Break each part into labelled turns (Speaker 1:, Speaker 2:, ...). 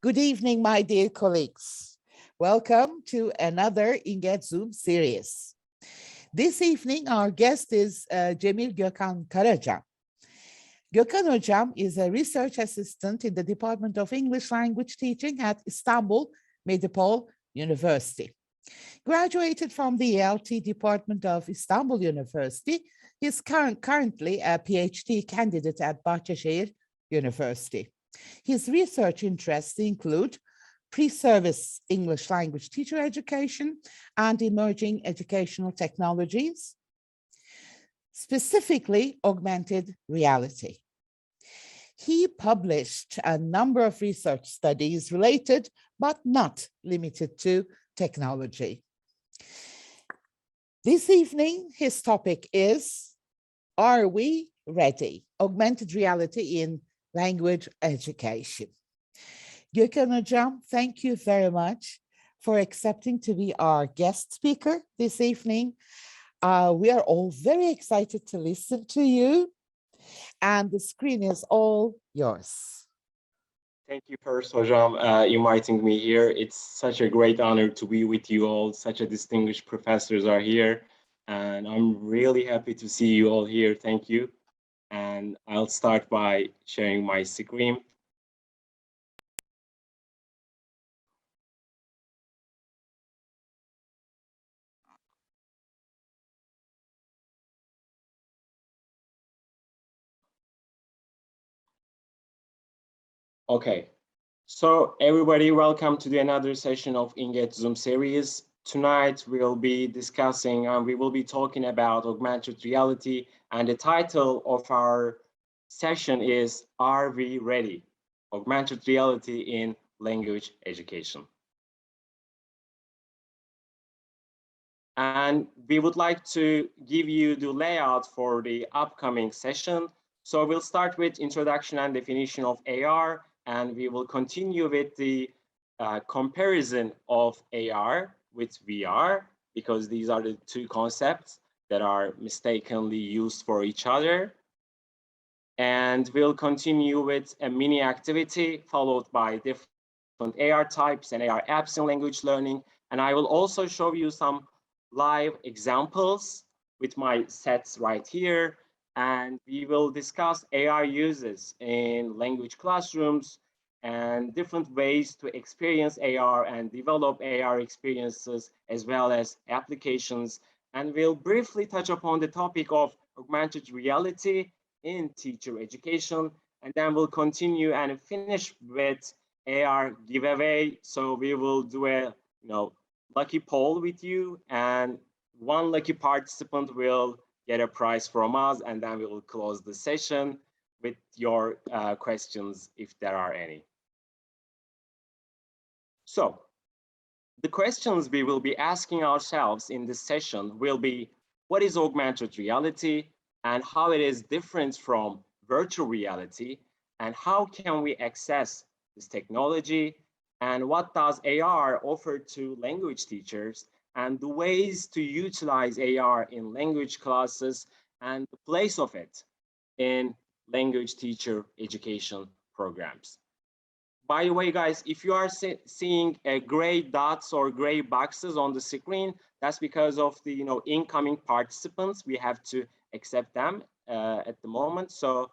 Speaker 1: Good evening, my dear colleagues. Welcome to another Inget Zoom series. This evening, our guest is Gökhan Karacan. Gökhan Hocam is a research assistant in the Department of English Language Teaching at Istanbul Medipol University. Graduated from the ELT Department of Istanbul University, he is currently a PhD candidate at Bahçeşehir University. His research interests include pre-service English language teacher education and emerging educational technologies, specifically augmented reality. He published a number of research studies related, but not limited to, technology. This evening, his topic is, Are We Ready? Augmented reality in language education. Gökhan Hocam, thank you very much for accepting to be our guest speaker this evening. We are all very excited to listen to you, and the screen is all yours.
Speaker 2: Thank you, Pers Hocam, inviting me here. It's such a great honor to be with you all. Such a distinguished professors are here, and I'm really happy to see you all here. Thank you. And I'll start by sharing my screen. Okay, so everybody, welcome to another session of Inget Zoom series. Tonight we'll be discussing and we will be talking about augmented reality, and the title of our session is Are We Ready? Augmented reality in language education. And we would like to give you the layout for the upcoming session. So we'll start with introduction and definition of AR, and we will continue with the comparison of AR with VR, because these are the two concepts that are mistakenly used for each other. And we'll continue with a mini activity followed by different AR types and AR apps in language learning. And I will also show you some live examples with my sets right here. And we will discuss AR uses in language classrooms and different ways to experience AR and develop AR experiences, as well as applications. And we'll briefly touch upon the topic of augmented reality in teacher education. And then we'll continue and finish with AR giveaway. So we will do a lucky poll with you, and one lucky participant will get a prize from us, and then we will close the session with your questions if there are any. So the questions we will be asking ourselves in this session will be, what is augmented reality and how it is different from virtual reality, and how can we access this technology, and what does AR offer to language teachers, and the ways to utilize AR in language classes and the place of it in language teacher education programs. By the way, guys, if you are seeing gray dots or gray boxes on the screen, that's because of the incoming participants. We have to accept them at the moment. So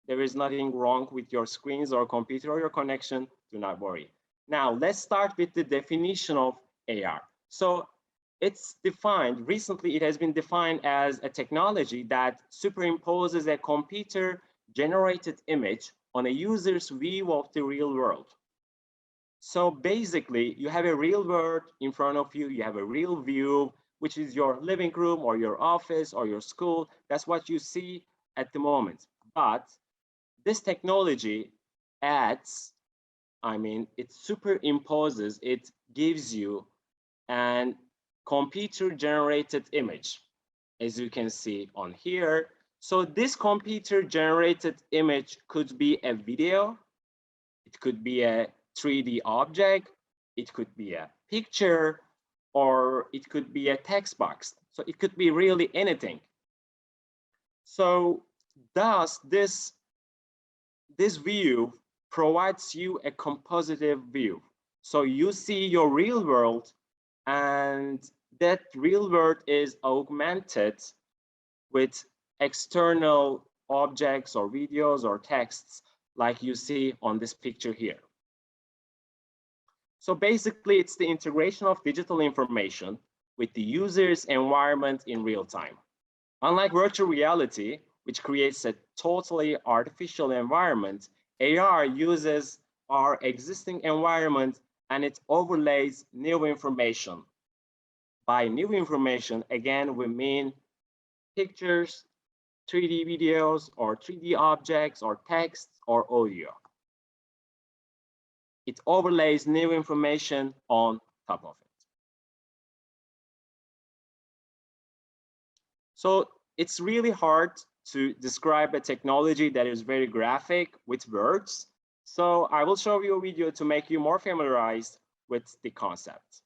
Speaker 2: there is nothing wrong with your screens or computer or your connection. Do not worry. Now, let's start with the definition of AR. So it's defined, recently it has been defined as a technology that superimposes a computer-generated image on a user's view of the real world. So basically, you have a real world in front of you, you have a real view, which is your living room or your office or your school. That's what you see at the moment. But this technology adds, it superimposes, it gives you an computer-generated image, as you can see on here. So this computer-generated image could be a video, it could be a 3D object, it could be a picture, or it could be a text box. So it could be really anything. So thus this view provides you a compositive view. So you see your real world, and that real world is augmented with external objects or videos or texts like you see on this picture here. So basically, it's the integration of digital information with the user's environment in real time. Unlike virtual reality, which creates a totally artificial environment, AR uses our existing environment and it overlays new information. By new information, again, we mean pictures, 3D videos, or 3D objects, or text, or audio. It overlays new information on top of it. So it's really hard to describe a technology that is very graphic with words. So I will show you a video to make you more familiarized with the concept.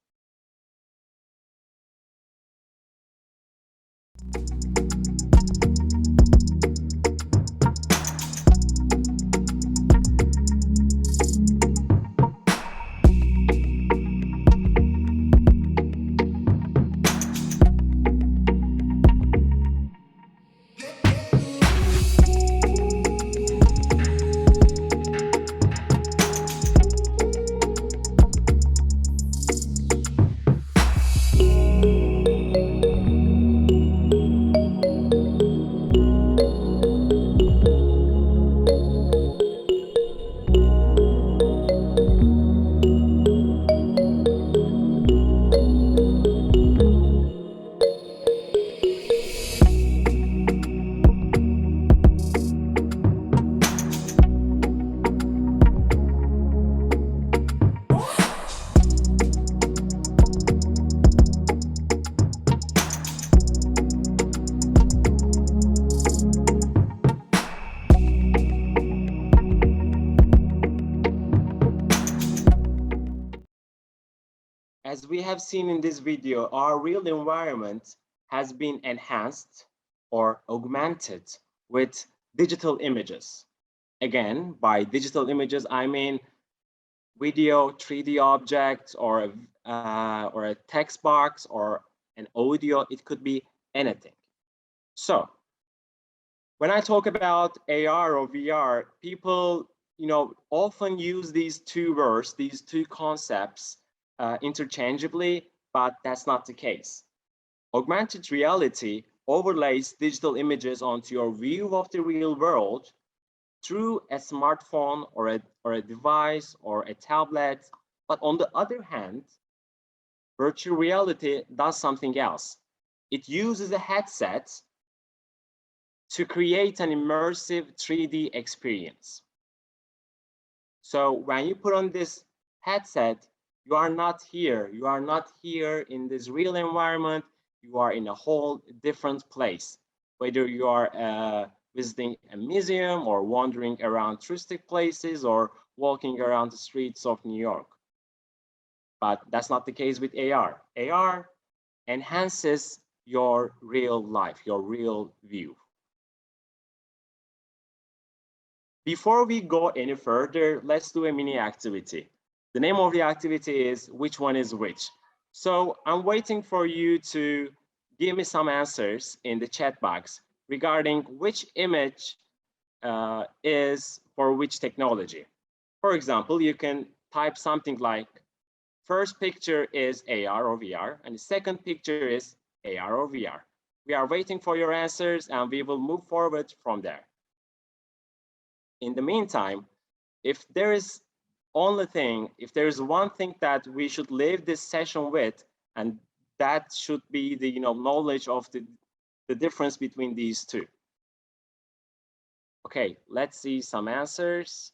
Speaker 2: As we have seen in this video, our real environment has been enhanced or augmented with digital images. Again, by digital images, I mean video, 3D objects, or a text box, or an audio. It could be anything. So when I talk about AR or VR, people often use these two words, these two concepts interchangeably, but that's not the case. Augmented reality overlays digital images onto your view of the real world through a smartphone or a device or a tablet. But on the other hand, virtual reality does something else. It uses a headset to create an immersive 3D experience. So when you put on this headset, you are not here. You are not here in this real environment. You are in a whole different place. Whether you are visiting a museum or wandering around touristic places or walking around the streets of New York. But that's not the case with AR. AR enhances your real life, your real view. Before we go any further, let's do a mini activity. The name of the activity is which one is which. So I'm waiting for you to give me some answers in the chat box regarding which image is for which technology. For example, you can type something like, first picture is AR or VR, and the second picture is AR or VR. We are waiting for your answers and we will move forward from there. In the meantime, if there is one thing that we should leave this session with, and that should be the knowledge of the difference between these two. Okay, let's see some answers.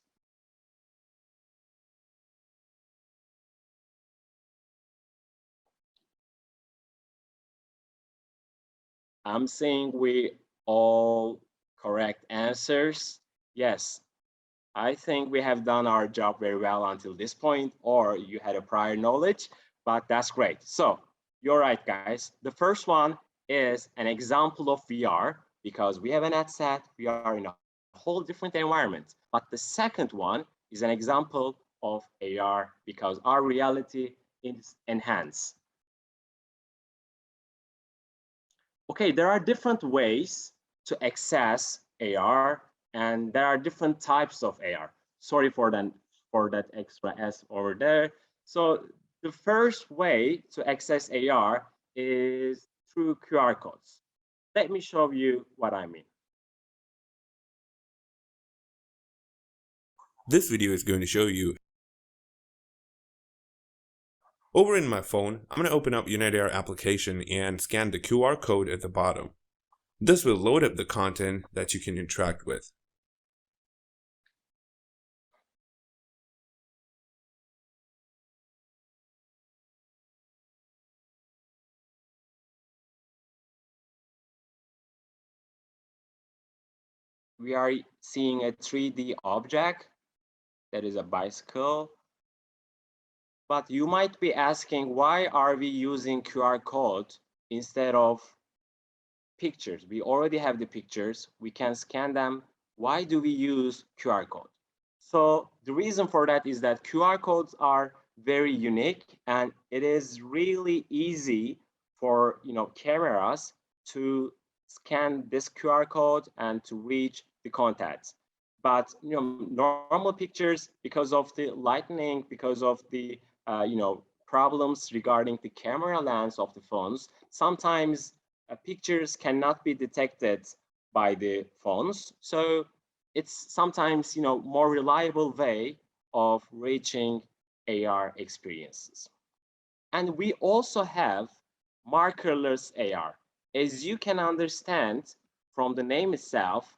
Speaker 2: I'm seeing we all correct answers. Yes, I think we have done our job very well until this point, or you had a prior knowledge, but that's great. So you're right, guys. The first one is an example of VR because we have an headset, we are in a whole different environment. But the second one is an example of AR because our reality is enhanced. Okay, there are different ways to access AR, and there are different types of AR. Sorry for that extra S over there. So the first way to access AR is through QR codes. Let me show you what I mean.
Speaker 3: This video is going to show you. Over in my phone, I'm going to open up United Air application and scan the QR code at the bottom. This will load up the content that you can interact with.
Speaker 2: We are seeing a 3D object that is a bicycle. But you might be asking, why are we using QR code instead of pictures? We already have the pictures. We can scan them. Why do we use QR code? So the reason for that is that QR codes are very unique, and it is really easy for cameras to scan this QR code and to reach the contacts. But normal pictures, because of the lightning, because of the problems regarding the camera lens of the phones, sometimes pictures cannot be detected by the phones. So it's sometimes more reliable way of reaching AR experiences. And we also have markerless AR. As you can understand from the name itself,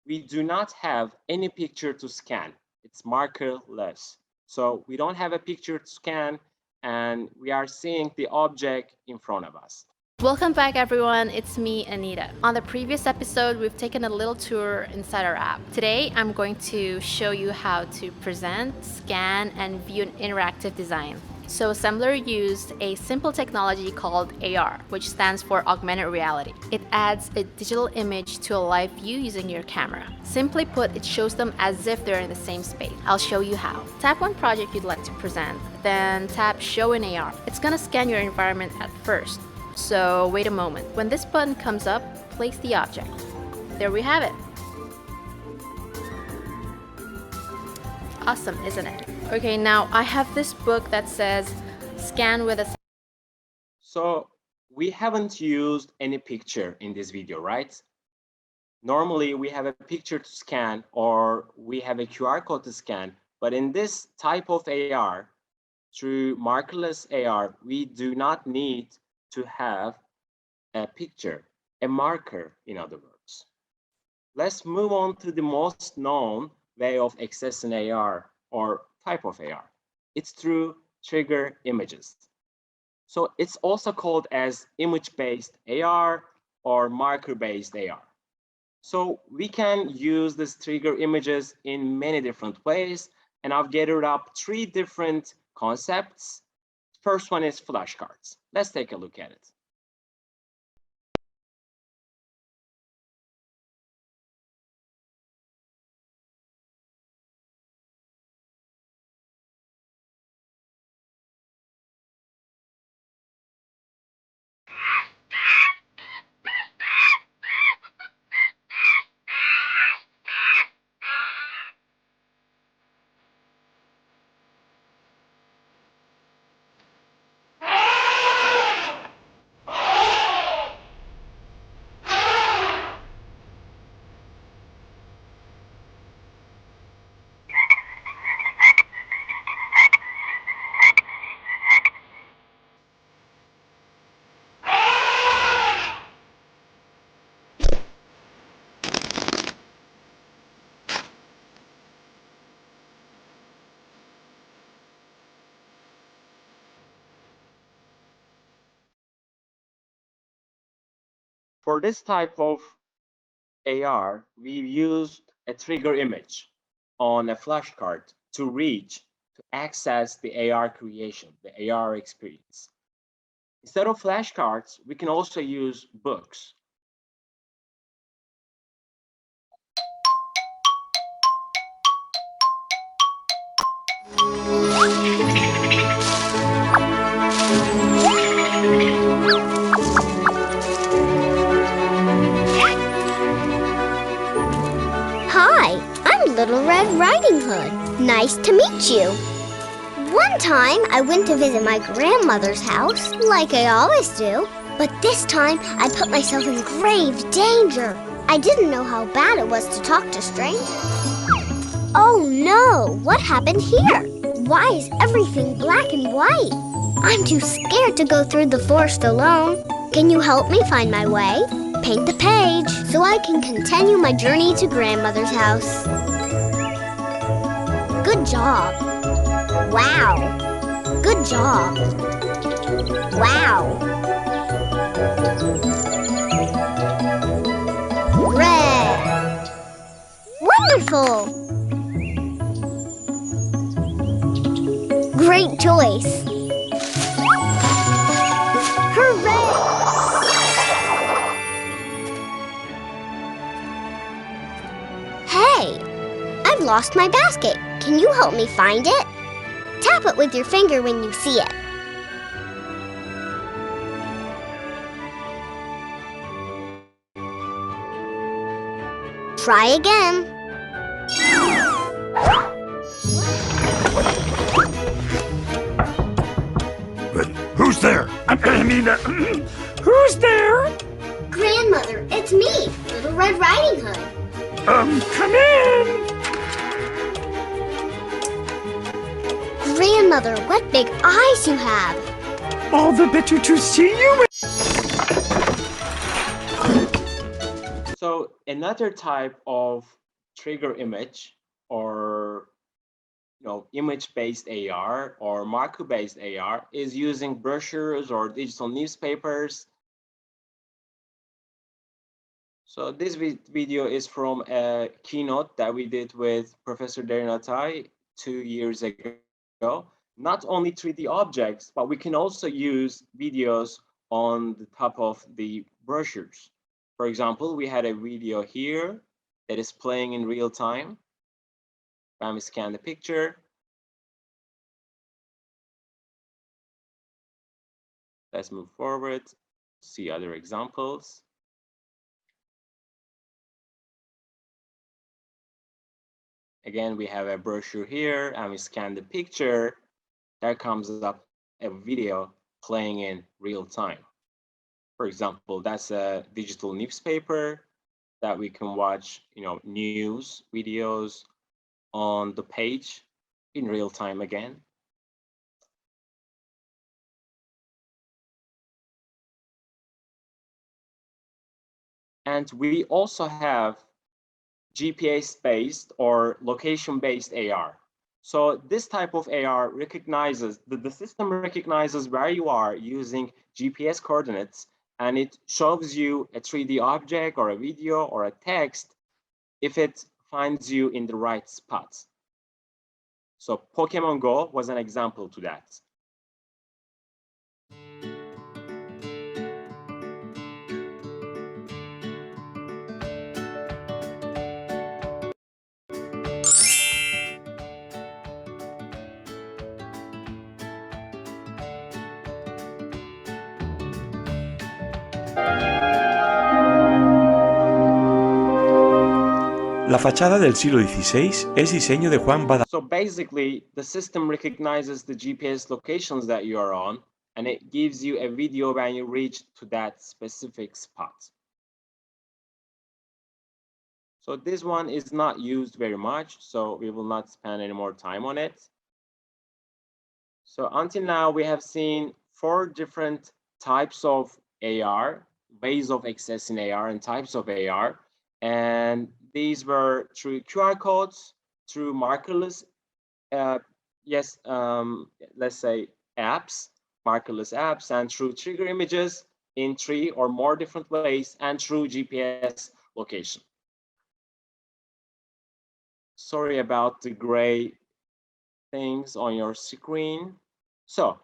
Speaker 2: we do not have any picture to scan. It's markerless. So we don't have a picture to scan, and we are seeing the object in front of us.
Speaker 4: Welcome back everyone, it's me, Anita. On the previous episode, we've taken a little tour inside our app. Today, I'm going to show you how to present, scan, and view an interactive design. So Assembler used a simple technology called AR, which stands for Augmented Reality. It adds a digital image to a live view using your camera. Simply put, it shows them as if they're in the same space. I'll show you how. Tap one project you'd like to present, then tap Show in AR. It's gonna scan your environment at first. So wait a moment. When this button comes up, place the object. There we have it. Awesome, isn't it? Okay, now I have this book that says scan with a...
Speaker 2: So we haven't used any picture in this video, right? Normally we have a picture to scan or we have a QR code to scan, but in this type of AR, through markerless AR, we do not need to have a picture, a marker, in other words. Let's move on to the most known way of accessing AR or type of AR. It's through trigger images. So it's also called as image-based AR or marker-based AR. So we can use these trigger images in many different ways, and I've gathered up 3 different concepts. First one is flashcards. Let's take a look at it. For this type of AR, we used a trigger image on a flashcard to access the AR creation, the AR experience. Instead of flashcards, we can also use books.
Speaker 5: Hi, I'm Little Red Riding Hood. Nice to meet you. One time, I went to visit my grandmother's house, like I always do. But this time, I put myself in grave danger. I didn't know how bad it was to talk to strangers. Oh no, what happened here? Why is everything black and white? I'm too scared to go through the forest alone. Can you help me find my way? Paint the page so I can continue my journey to grandmother's house. Good job. Wow. Good job. Wow. Red. Wonderful. Great choice. Hooray! Hey, I've lost my basket. Can you help me find it? Tap it with your finger when you see it. Try again.
Speaker 6: Who's there? I mean, who's there?
Speaker 5: Grandmother, it's me, Little Red Riding Hood.
Speaker 6: Come in.
Speaker 5: Grandmother, what big eyes you have.
Speaker 6: All the better to see you.
Speaker 2: So another type of trigger image or image-based AR or marker-based AR is using brochures or digital newspapers. So this video is from a keynote that we did with Professor Derin Atay 2 years ago. Not only 3D objects, but we can also use videos on the top of the brochures. For example, we had a video here that is playing in real time. When we scan the picture, let's move forward, see other examples. Again, we have a brochure here and we scan the picture. There comes up a video playing in real time. For example, that's a digital newspaper that we can watch, news videos on the page in real time again. And we also have GPS-based or location-based AR. So this type of AR recognizes, the system recognizes where you are using GPS coordinates, and it shows you a 3D object or a video or a text if it finds you in the right spot. So Pokemon Go was an example to that.
Speaker 7: La fachada del siglo XVI es diseño de Juan Bada.
Speaker 2: So basically, the system recognizes the GPS locations that you are on, and it gives you a video when you reach to that specific spot. So this one is not used very much, so we will not spend any more time on it. So until now, we have seen 4 different types of AR, ways of accessing AR and types of AR. And these were through QR codes, through markerless, let's say apps, markerless apps, and through trigger images in 3 or more different ways, and through GPS location. Sorry about the gray things on your screen. So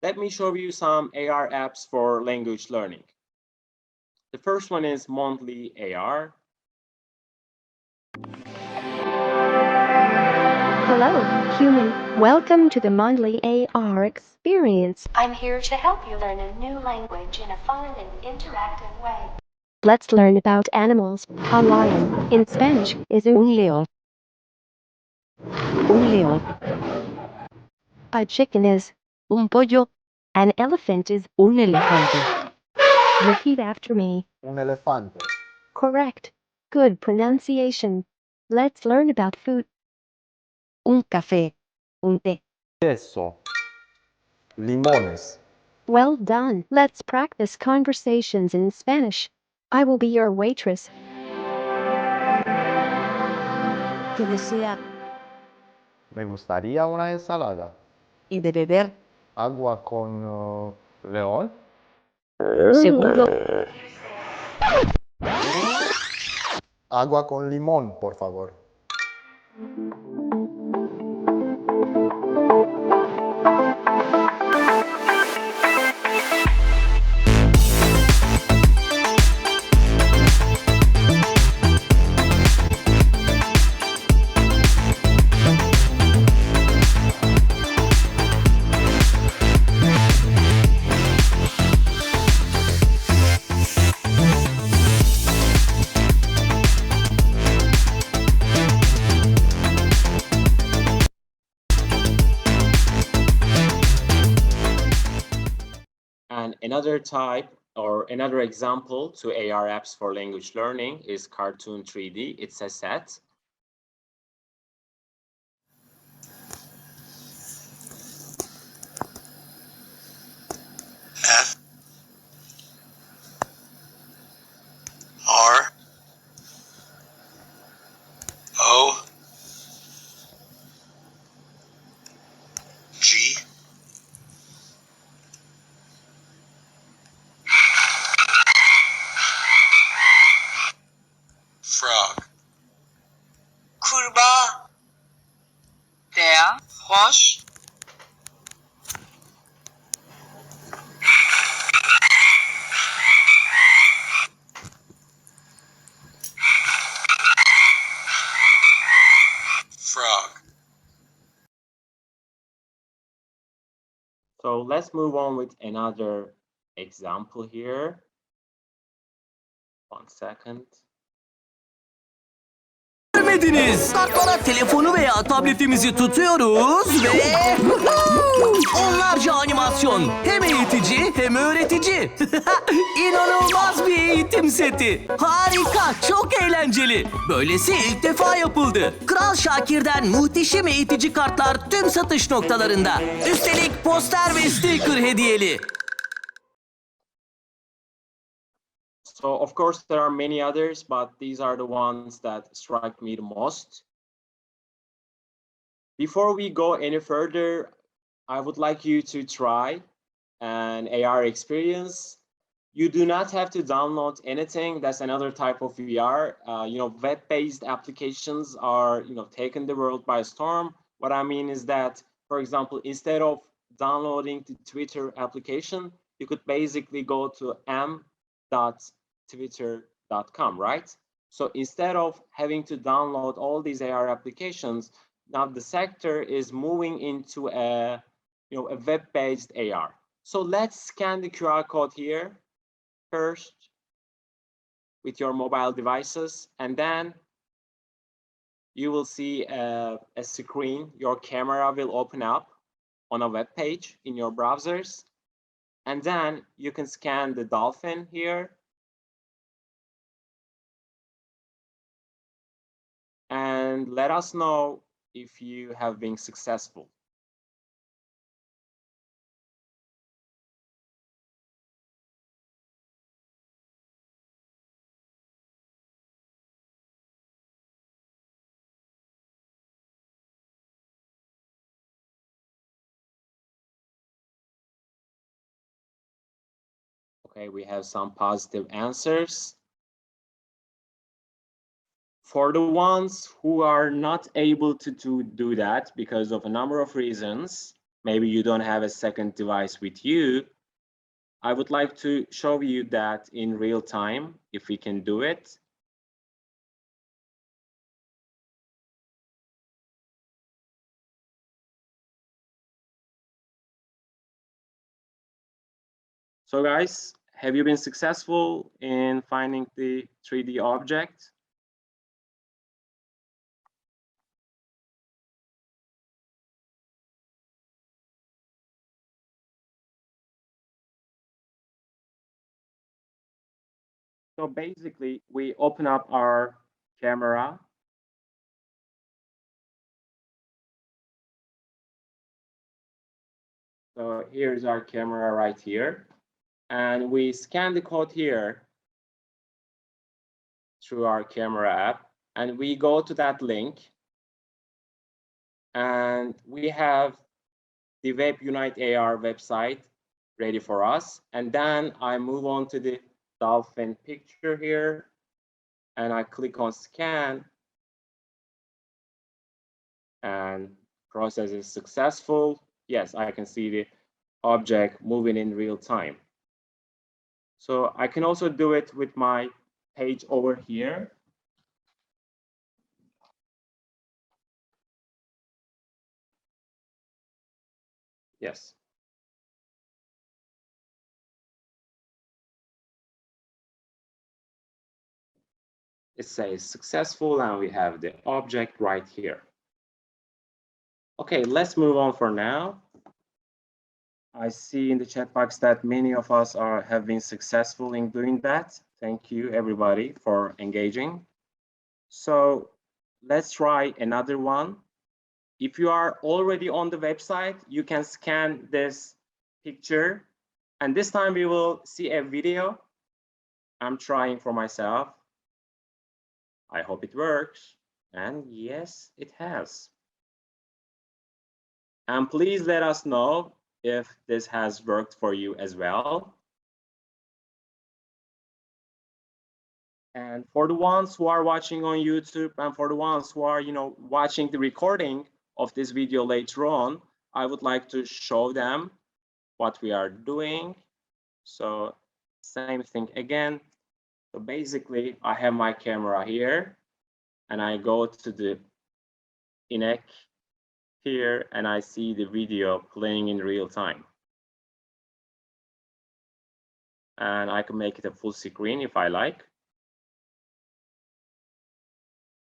Speaker 2: let me show you some AR apps for language learning. The first one is Monthly AR.
Speaker 8: Hello, human. Welcome to the monthly AR experience. I'm here to help you learn a new language in a fun and interactive way. Let's learn about animals. A lion, in Spanish, is un león. Un león. A chicken is un pollo. An elephant is un elefante. Repeat after me.
Speaker 9: Un elefante.
Speaker 8: Correct. Good pronunciation. Let's learn about food. Un café. Un té.
Speaker 9: Queso. Limones.
Speaker 8: Well done. Let's practice conversations in Spanish. I will be your waitress.
Speaker 10: Que desea
Speaker 9: Me gustaría una ensalada.
Speaker 10: y de beber.
Speaker 9: Agua con león.
Speaker 10: Segundo,
Speaker 9: Agua con limón, por favor.
Speaker 2: And another type or another example to AR apps for language learning is Cartoon 3D. It's a set.
Speaker 11: F R O G Frog. Kurbağa. Der Frosch. Frog.
Speaker 2: So let's move on with another example here. 1 second.
Speaker 12: Görmediniz. Kartlara telefonu veya tabletimizi tutuyoruz ve onlarca animasyon. Hem eğitici hem öğretici. İnanılmaz bir eğitim seti. Harika, çok eğlenceli. Böylesi ilk defa yapıldı. Kral Şakir'den muhteşem eğitici kartlar tüm satış noktalarında. Üstelik poster ve sticker hediyeli.
Speaker 2: So of course there are many others, but these are the ones that strike me the most. Before we go any further, I would like you to try an AR experience. You do not have to download anything. That's another type of VR. Web-based applications are, taking the world by storm. What I mean is that, for example, instead of downloading the Twitter application, you could basically go to m.twitter.com, right? So instead of having to download all these AR applications, now the sector is moving into a web-based AR. So let's scan the QR code here first with your mobile devices, and then you will see a screen. Your camera will open up on a web page in your browsers, and then you can scan the dolphin here. And let us know if you have been successful. Okay, we have some positive answers. For the ones who are not able to do that because of a number of reasons, maybe you don't have a second device with you, I would like to show you that in real time, if we can do it. So guys, have you been successful in finding the 3D object? So basically, we open up our camera. So here's our camera right here. And we scan the code here through our camera app. And we go to that link. And we have the Web Unite AR website ready for us. And then I move on to the dolphin picture here. And I click on scan. And process is successful. Yes, I can see the object moving in real time. So I can also do it with my page over here. Yes. It says successful and we have the object right here. Okay, let's move on for now. I see in the chat box that many of us have been successful in doing that. Thank you everybody for engaging. So let's try another one. If you are already on the website, you can scan this picture. And this time we will see a video. I'm trying for myself. I hope it works. And yes, it has. And please let us know if this has worked for you as well. And for the ones who are watching on YouTube and for the ones who are, watching the recording of this video later on, I would like to show them what we are doing. So same thing again. So basically, I have my camera here and I go to the INEC here and I see the video playing in real time. And I can make it a full screen if I like.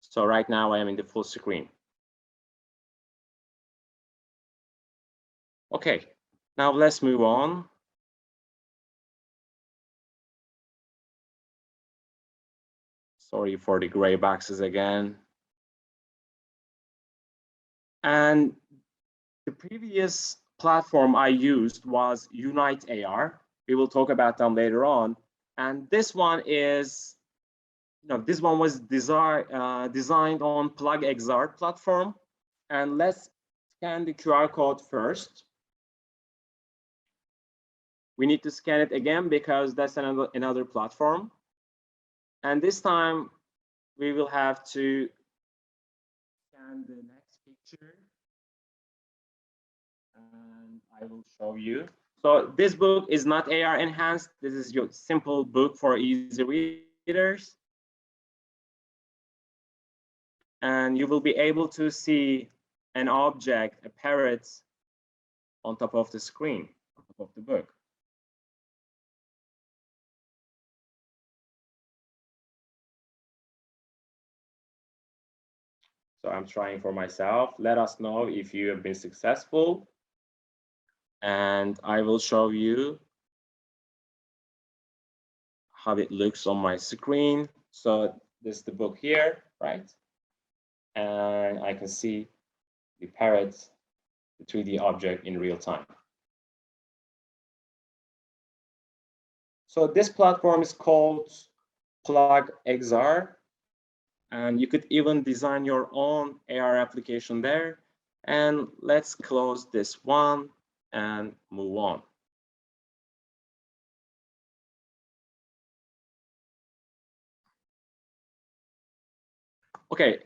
Speaker 2: So right now I am in the full screen. Okay, now let's move on. Sorry for the gray boxes again. And the previous platform I used was Unite AR. We will talk about them later on. And this one is, this one was designed on PlugXR platform. And let's scan the QR code first. We need to scan it again because that's another platform. And this time we will have to scan the next picture. And I will show you. So this book is not AR enhanced. This is your simple book for easy readers. And you will be able to see an object, a parrot, on top of the screen, on top of the book. So I'm trying for myself. Let us know if you have been successful. And I will show you how it looks on my screen. So this is the book here, right? And I can see the parrot, the 3D object in real time. So this platform is called PlugXR. And you could even design your own AR application there. And let's close this one and move on. Okay,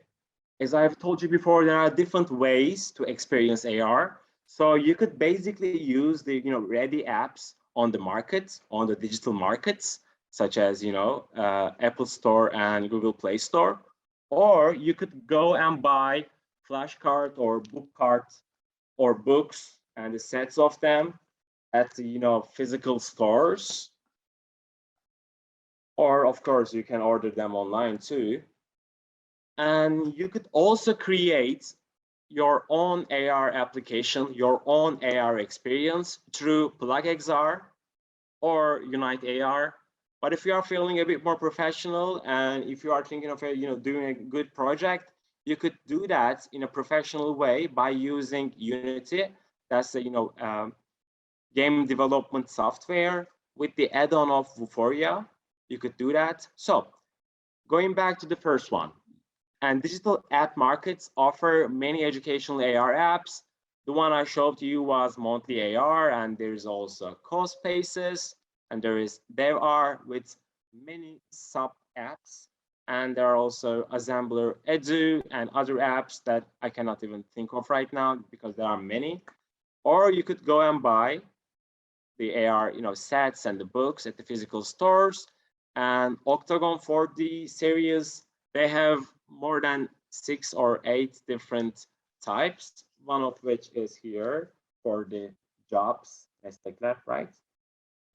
Speaker 2: as I've told you before, there are different ways to experience AR. So you could basically use the ready apps on the market, on the digital markets, such as Apple Store and Google Play Store. Or you could go and buy flashcards or book cards or books and the sets of them at physical stores, or of course you can order them online too. And you could also create your own AR application, your own AR experience through PlugXR or Unite AR. But if you are feeling a bit more professional and if you are thinking of doing a good project, you could do that in a professional way by using Unity. That's a game development software with the add-on of Vuforia. You could do that. So going back to the first one, and digital app markets offer many educational AR apps. The one I showed to you was Monthly AR, and there's also CoSpaces, and there is DevR with many sub apps. And there are also Assembler Edu and other apps that I cannot even think of right now because there are many. Or you could go and buy the AR sets and the books at the physical stores. And Octagon 4D series, they have more than 6 or 8 different types, one of which is here for the jobs, like that, right?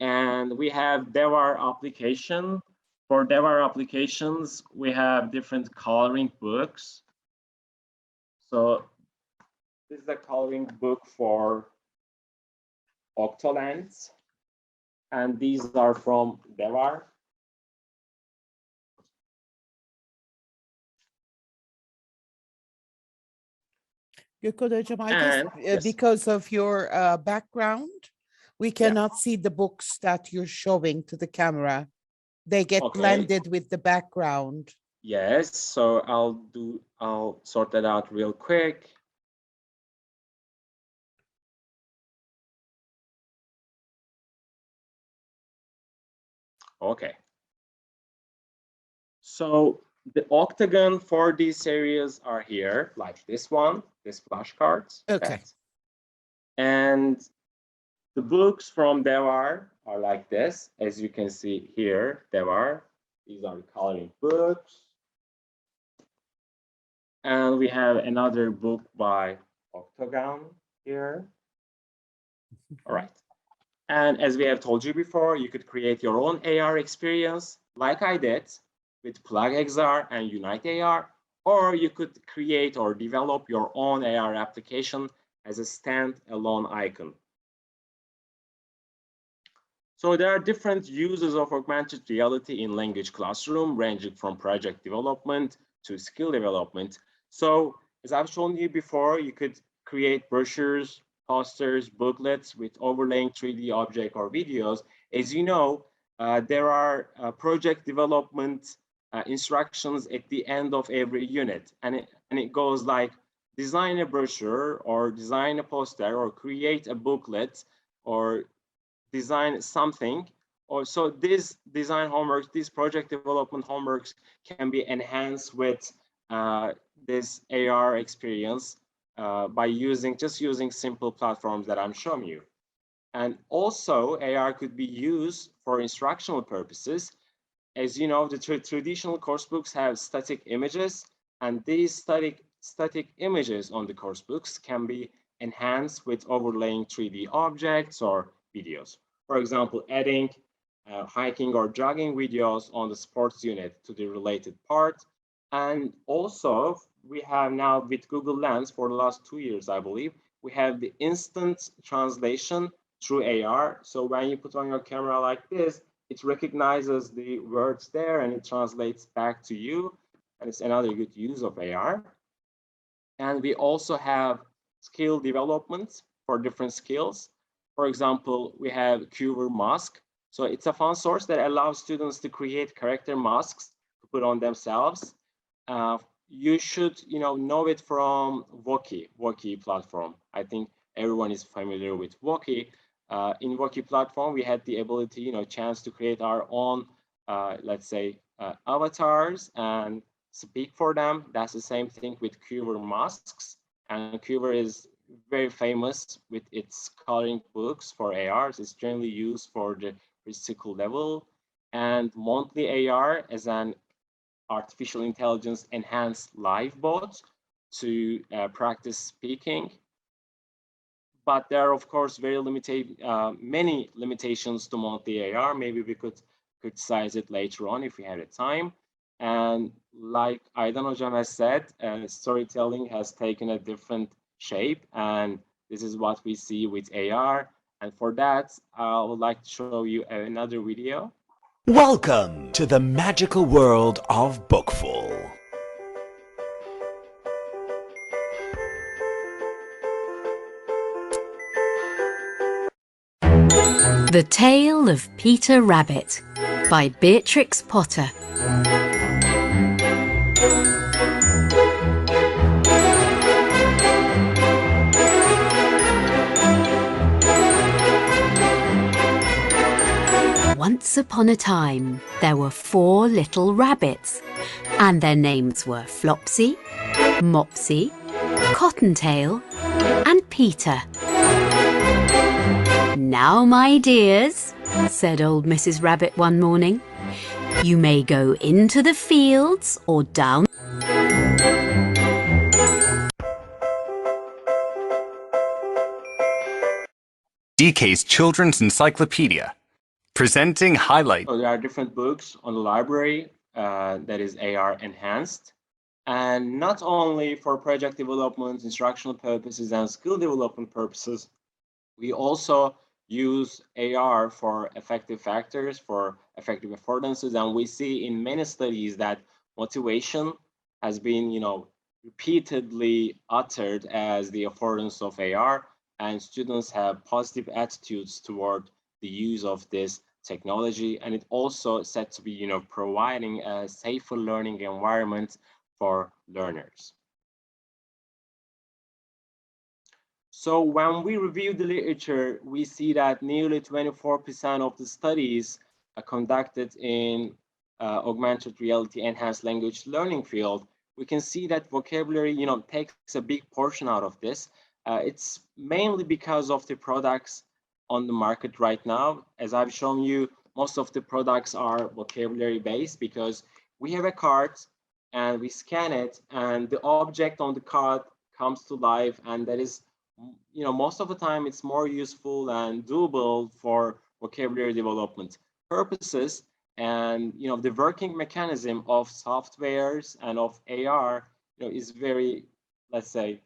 Speaker 2: And we have DevR application. For DevR applications, we have different coloring books. So this is a coloring book for Octolands, and these are from DevR.
Speaker 1: Gökhan Hocam, I guess
Speaker 2: yes.
Speaker 1: because of your background, we cannot see the books that you're showing to the camera. They get blended with the background.
Speaker 2: Yes, so I'll sort that out real quick. Okay. So the Octagon 4D series are here, like this one, this flashcards.
Speaker 1: Okay.
Speaker 2: And the books from DevR are like this, as you can see here, DevR. These are the coloring books. And we have another book by Octagon here. All right. And as we have told you before, you could create your own AR experience like I did with PlugXR and Unite AR, or you could create or develop your own AR application as a standalone icon. So there are different uses of augmented reality in language classroom, ranging from project development to skill development. So as I've shown you before, you could create brochures, posters, booklets with overlaying 3D object or videos. As you know, there are project development instructions at the end of every unit. And it goes like, design a brochure or design a poster or create a booklet or design something. Or so these design homeworks, these project development homeworks can be enhanced with this AR experience by just using simple platforms that I'm showing you. And also AR could be used for instructional purposes. As you know, the traditional course books have static images, and these static images on the course books can be enhanced with overlaying 3D objects or videos. For example, adding hiking or jogging videos on the sports unit to the related part. And also, we have now with Google Lens for the last 2 years, I believe, we have the instant translation through AR. So when you put on your camera like this, it recognizes the words there and it translates back to you. And it's another good use of AR. And we also have skill development for different skills. For example, we have Cuver Mask. So it's a fun source that allows students to create character masks to put on themselves. You should know it from Woki platform. I think everyone is familiar with Woki. In Woki platform, we had the ability, chance to create our own, let's say, avatars and speak for them. That's the same thing with Cuver masks. And Cuver is very famous with its coloring books for ARs. It's generally used for the physical level. And Monthly AR as an artificial intelligence enhanced live bot to practice speaking. but there are, of course, many limitations to monthly AR. Maybe we could criticize it later on if we had the time. And like Aydan Hocam has said, storytelling has taken a different shape, and this is what we see with AR. And for that, I would like to show you another video.
Speaker 13: Welcome to the magical world of Bookful.
Speaker 14: The Tale of Peter Rabbit by Beatrix Potter. Once upon a time, there were 4 little rabbits, and their names were Flopsy, Mopsy, Cottontail, and Peter. "Now, my dears," said old Mrs. Rabbit one morning, "you may go into the fields or down."
Speaker 15: DK's Children's Encyclopedia, presenting highlights.
Speaker 2: So there are different books on the library that is AR enhanced. And not only for project development, instructional purposes, and skill development purposes, we also use AR for effective factors, for effective affordances. And we see in many studies that motivation has been, repeatedly uttered as the affordance of AR, and students have positive attitudes toward the use of this technology. And it also said to be, providing a safer learning environment for learners. So when we review the literature, we see that nearly 24% of the studies conducted in augmented reality enhanced language learning field, we can see that vocabulary, takes a big portion out of this. It's mainly because of the products on the market right now. As I've shown you, most of the products are vocabulary based because we have a card and we scan it and the object on the card comes to life, and that is, most of the time it's more useful and doable for vocabulary development purposes. And the working mechanism of softwares and of AR is very, let's say,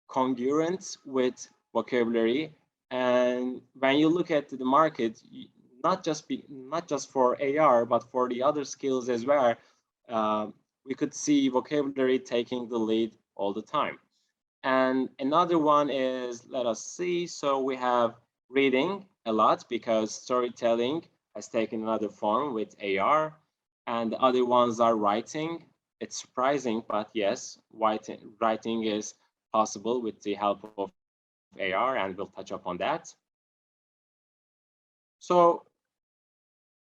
Speaker 2: congruent with vocabulary. And when you look at the market, not just for AR, but for the other skills as well, we could see vocabulary taking the lead all the time. And another one is, let us see, so we have reading a lot because storytelling has taken another form with AR, and the other ones are writing. It's surprising, but yes, writing is possible with the help of AR, and we'll touch upon that. So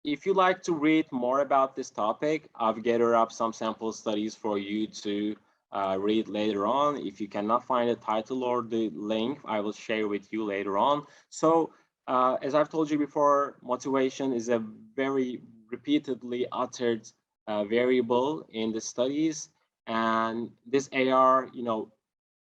Speaker 2: if you like to read more about this topic, I've gathered up some sample studies for you to read later on. If you cannot find the title or the link, I will share with you later on. So as I've told you before, motivation is a very repeatedly uttered variable in the studies, and this AR,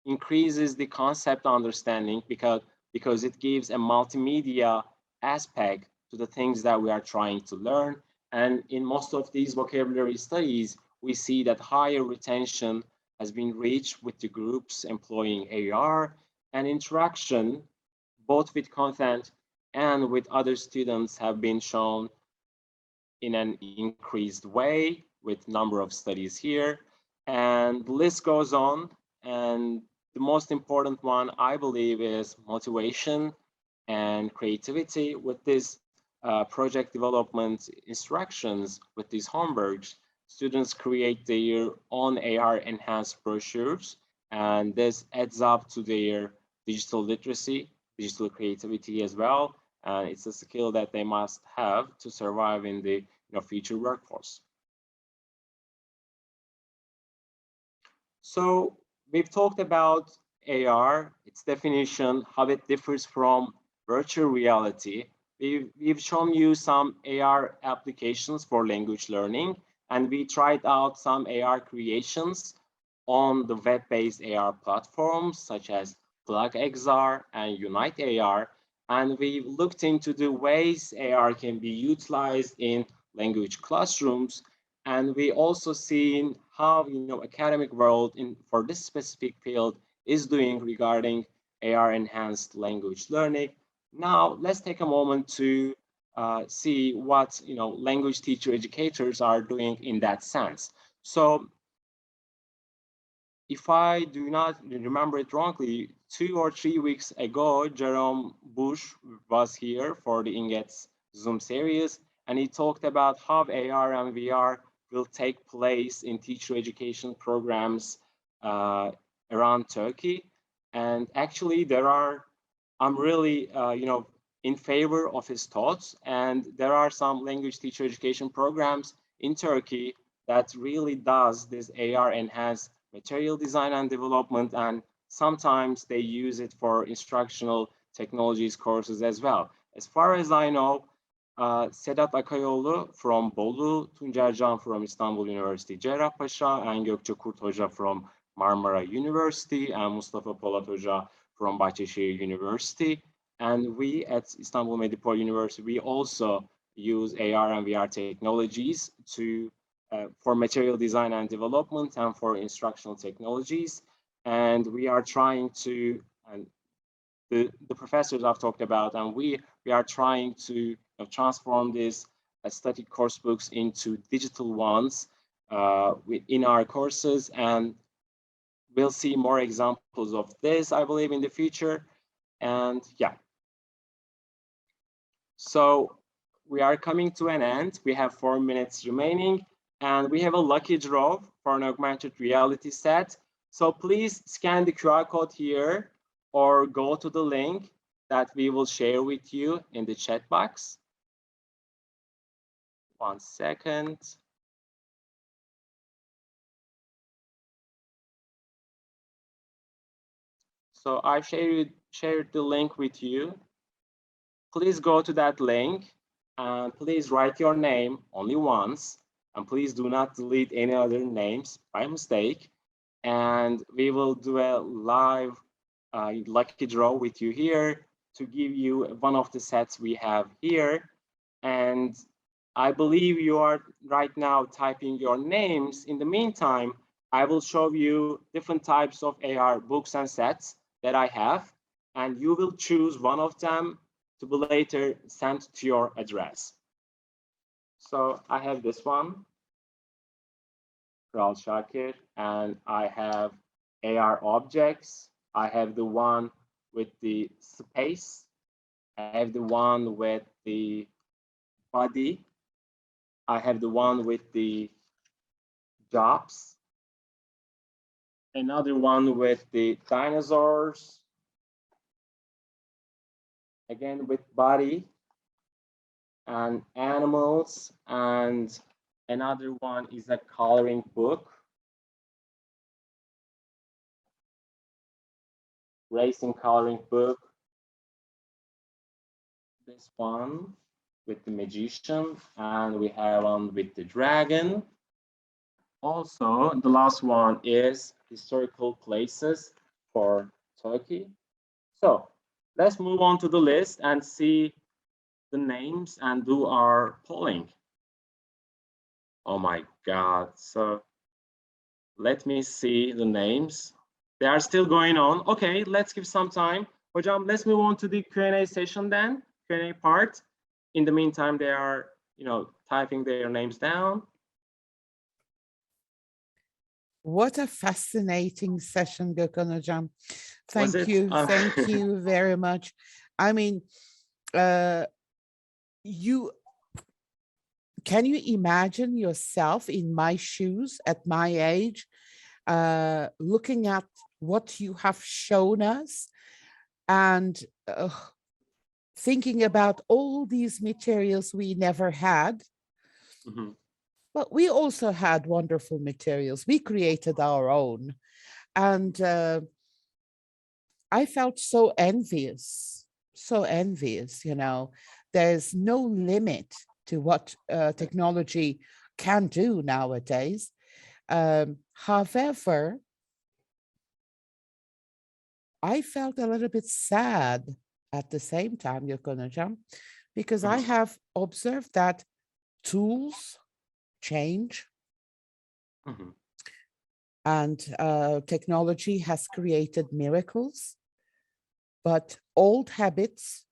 Speaker 2: increases the concept understanding because it gives a multimedia aspect to the things that we are trying to learn. And in most of these vocabulary studies, we see that higher retention has been reached with the groups employing AR, and interaction both with content and with other students have been shown in an increased way with number of studies here. And the list goes on. And the most important one, I believe, is motivation and creativity. With this project development instructions, with these homeworks, students create their own AR enhanced brochures, and this adds up to their digital literacy, digital creativity as well. And it's a skill that they must have to survive in the future workforce. So we've talked about AR, its definition, how it differs from virtual reality. We've shown you some AR applications for language learning, and we tried out some AR creations on the web-based AR platforms such as Plug XR, and Unite AR. And we looked into the ways AR can be utilized in language classrooms. And we also seen how academic world for this specific field is doing regarding AR enhanced language learning. Now let's take a moment to see what language teacher educators are doing in that sense. So if I do not remember it wrongly, 2 or 3 weeks ago, Jerome Bush was here for the INGETS Zoom series, and he talked about how AR and VR will take place in teacher education programs around Turkey. And actually, I'm really, in favor of his thoughts. And there are some language teacher education programs in Turkey that really does this AR enhanced material design and development, and sometimes they use it for instructional technologies courses as well. As far as I know, Sedat Akayoğlu from Bolu, Tuncer Can from Istanbul University Cerrahpaşa, and Gökçe Kurt Hoca from Marmara University, and Mustafa Polat Hoca from Bahçeşehir University. And we at Istanbul Medipol University, we also use AR and VR technologies for material design and development and for instructional technologies. And we are trying to, and the professors I've talked about, and we are trying to transform these static course books into digital ones in our courses. And we'll see more examples of this, I believe, in the future. And yeah. So we are coming to an end. We have 4 minutes remaining, and we have a lucky draw for an augmented reality set. So please scan the QR code here or go to the link that we will share with you in the chat box. 1 second. So I've shared the link with you. Please go to that link and please write your name only once, and please do not delete any other names by mistake. And we will do a live lucky draw with you here to give you one of the sets we have here. And I believe you are right now typing your names. In the meantime, I will show you different types of AR books and sets that I have, and you will choose one of them to be later sent to your address. So I have this one, Kral Shakir, and I have AR objects. I have the one with the space. I have the one with the body. I have the one with the jobs. Another one with the dinosaurs. Again with body and animals, and another one is a coloring book, racing coloring book. This one with the magician, and we have one with the dragon. Also, the last one is historical places for Turkey. So let's move on to the list and see the names and do our polling. Oh my God. So let me see the names. They are still going on. Okay, let's give some time. Hocam, let's move on to the Q&A session then, Q&A part. In the meantime, they are, typing their names down.
Speaker 1: What a fascinating session, Gökhan Hocam. Thank you. Thank you very much. I mean, can you imagine yourself in my shoes at my age, looking at what you have shown us and thinking about all these materials we never had?
Speaker 2: Mm-hmm.
Speaker 1: But we also had wonderful materials. We created our own. And I felt so envious, There's no limit to what technology can do nowadays. However, I felt a little bit sad at the same time, Gökhan Hocam, because I have observed that tools change and technology has created miracles, but old habits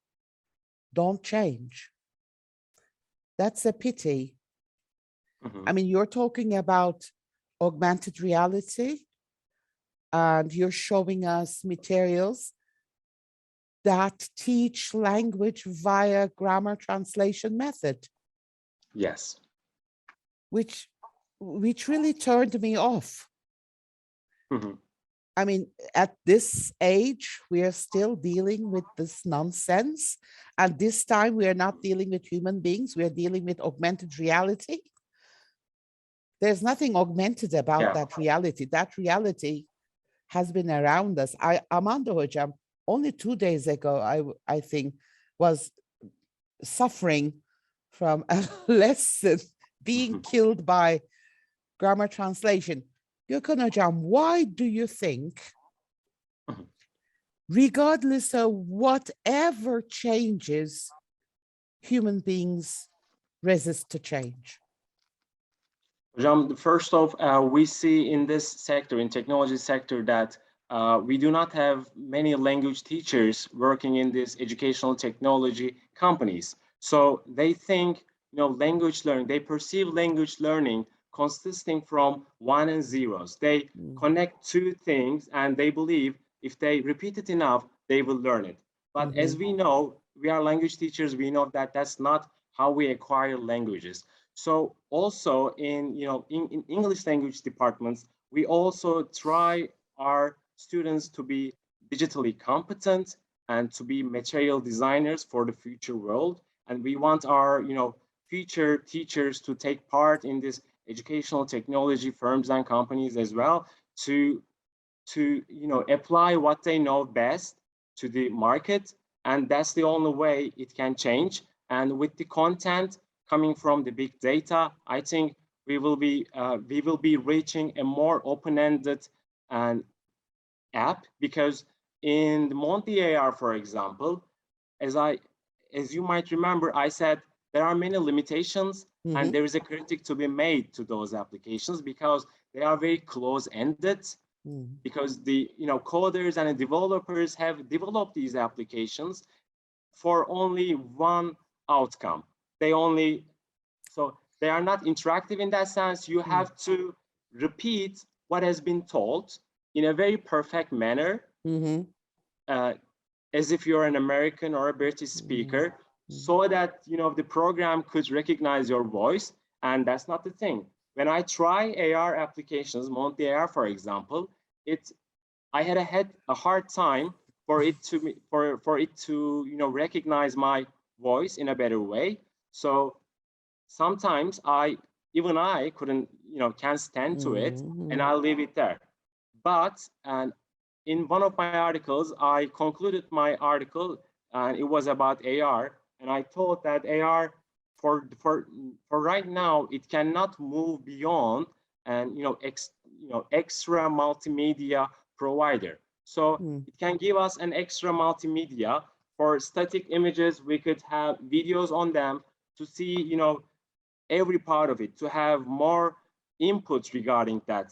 Speaker 1: don't change. That's a pity. I mean, you're talking about augmented reality and you're showing us materials that teach language via grammar translation method.
Speaker 2: Yes.
Speaker 1: Which really turned me off. I mean, at this age, we are still dealing with this nonsense. And this time we are not dealing with human beings, we are dealing with augmented reality. There's nothing augmented about that reality. That reality has been around us. Amanda Hocam, only 2 days ago, I think, was suffering from a lesson being killed by grammar translation. Gökhan Hocam, why do you think, regardless of whatever changes, human beings resist to change?
Speaker 2: First off, we see in this sector, in technology sector, that we do not have many language teachers working in this educational technology companies. So they think, language learning, they perceive language learning consisting from 1 and 0s. They connect two things and they believe if they repeat it enough, they will learn it. But as we know, we are language teachers, we know that that's not how we acquire languages. So also in English language departments, we also try our students to be digitally competent and to be material designers for the future world. And we want our future teachers to take part in this educational technology firms and companies as well to apply what they know best to the market. And that's the only way it can change. And with the content coming from the big data, I think we will be reaching a more open-ended app, because in the Monty AR, for example, as you might remember, I said there are many limitations and there is a critic to be made to those applications because they are very close-ended. Because the coders and the developers have developed these applications for only one outcome. So they are not interactive in that sense. You have to repeat what has been told in a very perfect manner, as if you're an American or a British speaker, so that the program could recognize your voice. And that's not the thing. When I try AR applications, Monty AR, for example, I had a hard time for it to recognize my voice in a better way. So sometimes I can't stand to it, and I'll leave it there. But in one of my articles, I concluded my article, and it was about AR, and I thought that AR for right now it cannot move beyond and extra multimedia provider. So it can give us an extra multimedia. For static images, we could have videos on them to see every part of it, to have more inputs regarding that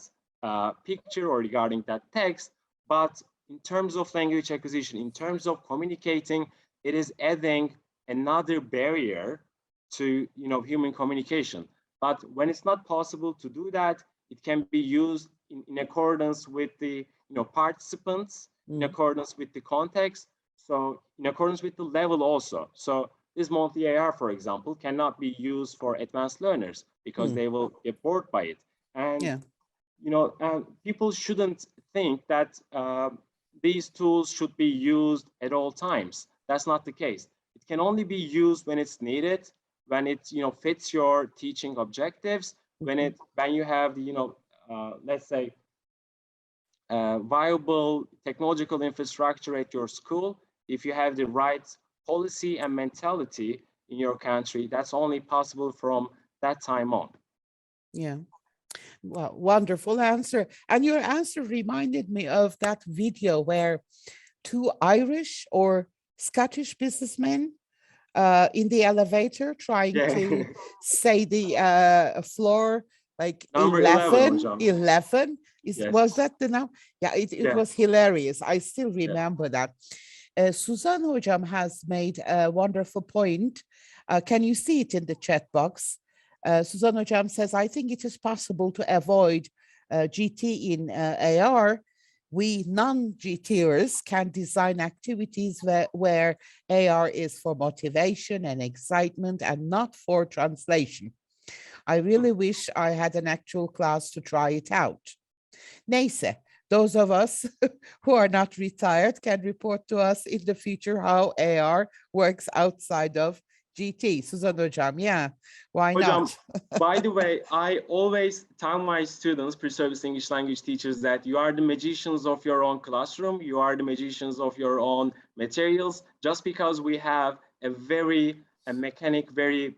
Speaker 2: picture or regarding that text. But in terms of language acquisition, in terms of communicating, it is adding another barrier to human communication. But when it's not possible to do that, it can be used in accordance with the participants, in accordance with the context, so in accordance with the level also. So this Monty AR, for example, cannot be used for advanced learners because they will get bored by it. And people shouldn't think that these tools should be used at all times. That's not the case. It can only be used when it's needed, when it fits your teaching objectives, when you have the let's say viable technological infrastructure at your school. If you have the right policy and mentality in your country, that's only possible from that time on.
Speaker 1: Yeah. Well, wonderful answer. And your answer reminded me of that video where two Irish or Scottish businessmen in the elevator trying to say the floor like
Speaker 2: Number 11, hocam.
Speaker 1: 11.
Speaker 2: Yes.
Speaker 1: Was that the number? Yeah, it
Speaker 2: Yeah.
Speaker 1: was hilarious. I still remember that. Suzan Hocam has made a wonderful point. Can you see it in the chat box? Suzan Hocam says, I think it is possible to avoid GT in AR. We non-GTers can design activities where AR is for motivation and excitement and not for translation. I really wish I had an actual class to try it out. Neyse, those of us who are not retired can report to us in the future how AR works outside of GT. Suzan Hocam, yeah, why
Speaker 2: Hocam,
Speaker 1: not?
Speaker 2: by the way, I always tell my students, pre-service English language teachers, that you are the magicians of your own classroom, you are the magicians of your own materials. Just because we have a very mechanic, very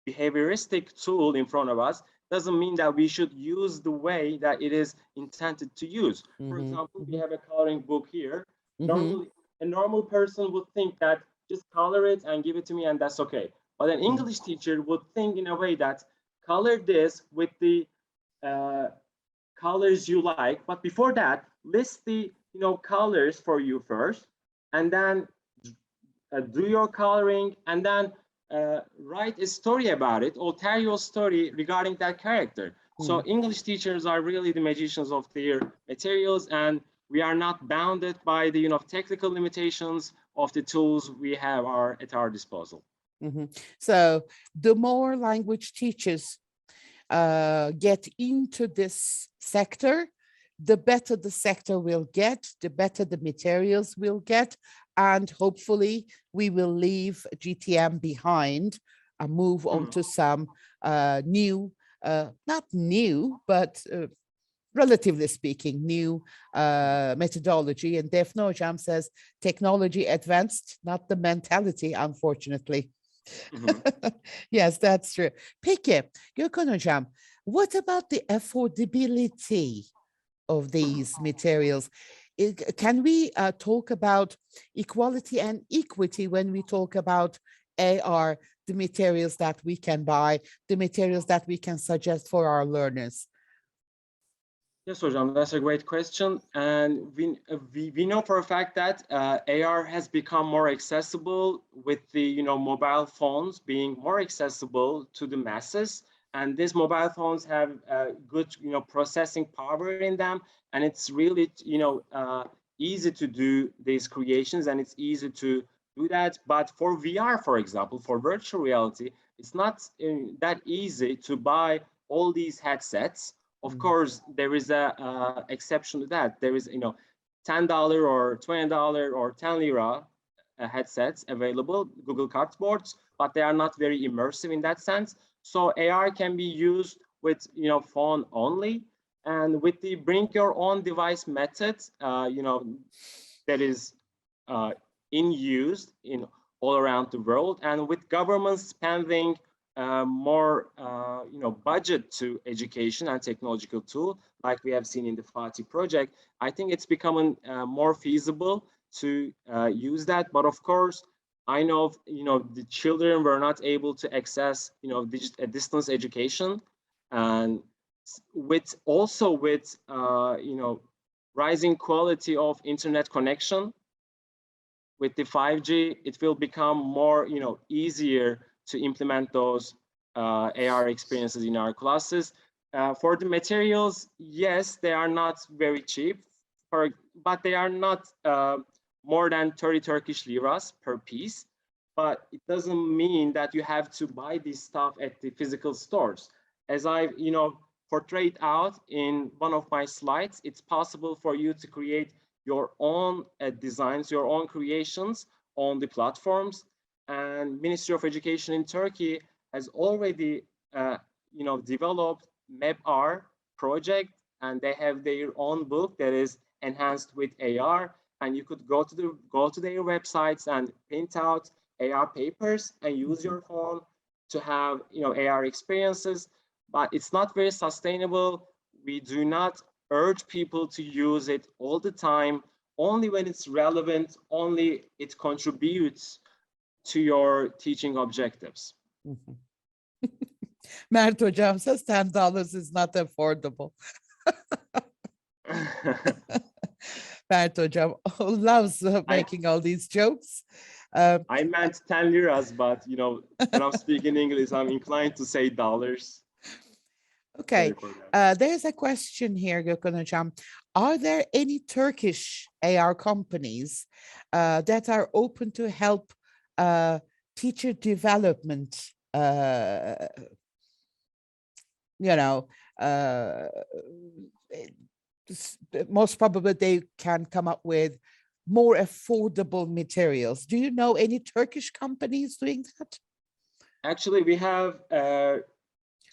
Speaker 2: behavioristic tool in front of us, doesn't mean that we should use the way that it is intended to use. For example, we have a coloring book here. Normally, a normal person would think that just color it and give it to me and that's okay. But an English teacher would think in a way that color this with the colors you like, but before that, list the colors for you first, and then do your coloring, and then write a story about it or tell your story regarding that character. So English teachers are really the magicians of their materials, and we are not bounded by the technical limitations of the tools we have at our disposal.
Speaker 1: So the more language teachers get into this sector, the better the sector will get, the better the materials will get, and hopefully we will leave GTM behind and move on to some new, not new, but relatively speaking, new methodology. And Defne Hocam says, technology advanced, not the mentality, unfortunately. Yes, that's true. Peki, Gökhan Hocam, what about the affordability of these materials? Can we talk about equality and equity when we talk about AR, the materials that we can buy, the materials that we can suggest for our learners?
Speaker 2: Yes, Hocam, that's a great question. And we know for a fact that AR has become more accessible with the mobile phones being more accessible to the masses. And these mobile phones have good processing power in them, and it's really easy to do these creations, and it's easy to do that. But for VR, for example, for virtual reality, it's not that easy to buy all these headsets. Of course, there is a exception to that. There is $10 or $20 or 10 lira headsets available, Google Cardboards, but they are not very immersive in that sense. So AR can be used with phone only, and with the bring your own device method, that is in use in all around the world, and with governments spending more budget to education and technological tool, like we have seen in the Fatih project, I think it's becoming more feasible to use that. But of course, I know the children were not able to access distance education, and with rising quality of internet connection with the 5G, it will become more easier to implement those AR experiences in our classes. For the materials, yes, they are not very cheap, but they are not more than 30 Turkish liras per piece. But it doesn't mean that you have to buy this stuff at the physical stores. As I've portrayed out in one of my slides, it's possible for you to create your own designs, your own creations on the platforms. And Ministry of Education in Turkey has already developed MEBR project, and they have their own book that is enhanced with AR, and you could go to their websites and print out AR papers and use your phone to have AR experiences. But it's not very sustainable. We do not urge people to use it all the time only when it's relevant, only it contributes to your teaching objectives.
Speaker 1: Mert Hocam says $10 is not affordable. Mert Hocam loves making all these jokes.
Speaker 2: I meant 10 liras, but you know, when I'm speaking English, I'm inclined to say dollars.
Speaker 1: Okay, there's a question here, Gökhan Hocam. Are there any Turkish AR companies that are open to help teacher development? You know, most probably they can come up with more affordable materials. Do you know any Turkish companies doing that?
Speaker 2: Actually, we have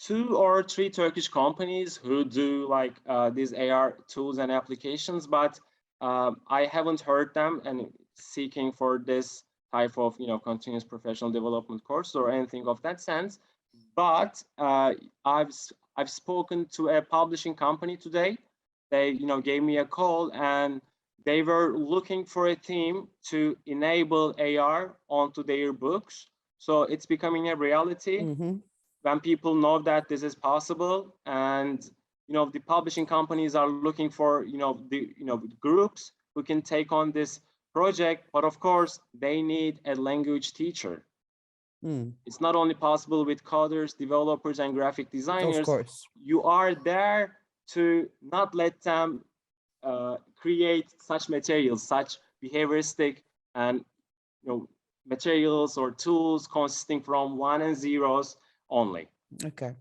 Speaker 2: 2 or 3 Turkish companies who do like these AR tools and applications, but I haven't heard them and seeking for this type of, you know, continuous professional development course or anything of that sense. But I've spoken to a publishing company today. They, you know, gave me a call and they were looking for a team to enable AR onto their books. So it's becoming a reality when people know that this is possible. And, you know, the publishing companies are looking for, groups who can take on this project. But of course, they need a language teacher. It's not only possible with coders, developers, and graphic designers.
Speaker 1: Of course.
Speaker 2: You are there to not let them create such materials, such behavioristic and materials or tools consisting from 1 and zeros only.
Speaker 1: Okay.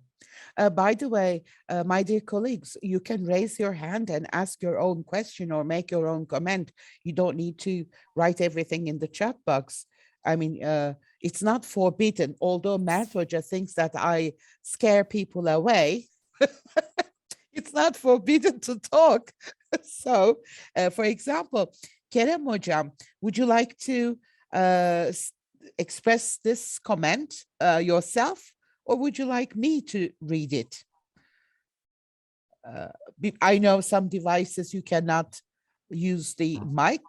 Speaker 1: By the way, my dear colleagues, you can raise your hand and ask your own question or make your own comment. You don't need to write everything in the chat box. I mean, it's not forbidden, although Mert Hoca thinks that I scare people away. It's not forbidden to talk. So, for example, Kerem Hocam, would you like to express this comment yourself, or would you like me to read it? I know some devices you cannot use the mic.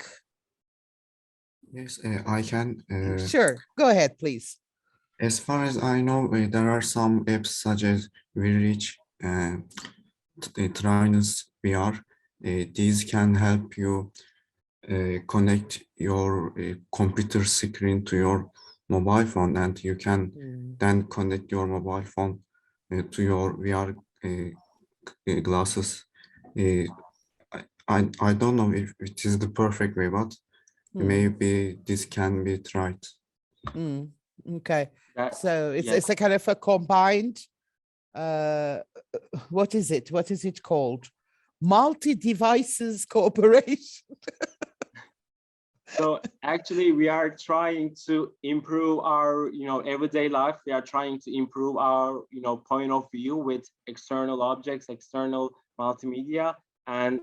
Speaker 16: Yes, I can.
Speaker 1: Sure, go ahead, please.
Speaker 16: As far as I know, there are some apps such as VReach, Trainers VR. These can help you connect your computer screen to your mobile phone, and you can then connect your mobile phone to your VR glasses. I don't know if it is the perfect way, but maybe this can be tried.
Speaker 1: Okay, so it's a kind of a combined, what is it? What is it called? Multi-devices cooperation.
Speaker 2: So actually, we are trying to improve our, everyday life. We are trying to improve our, point of view with external objects, external multimedia, and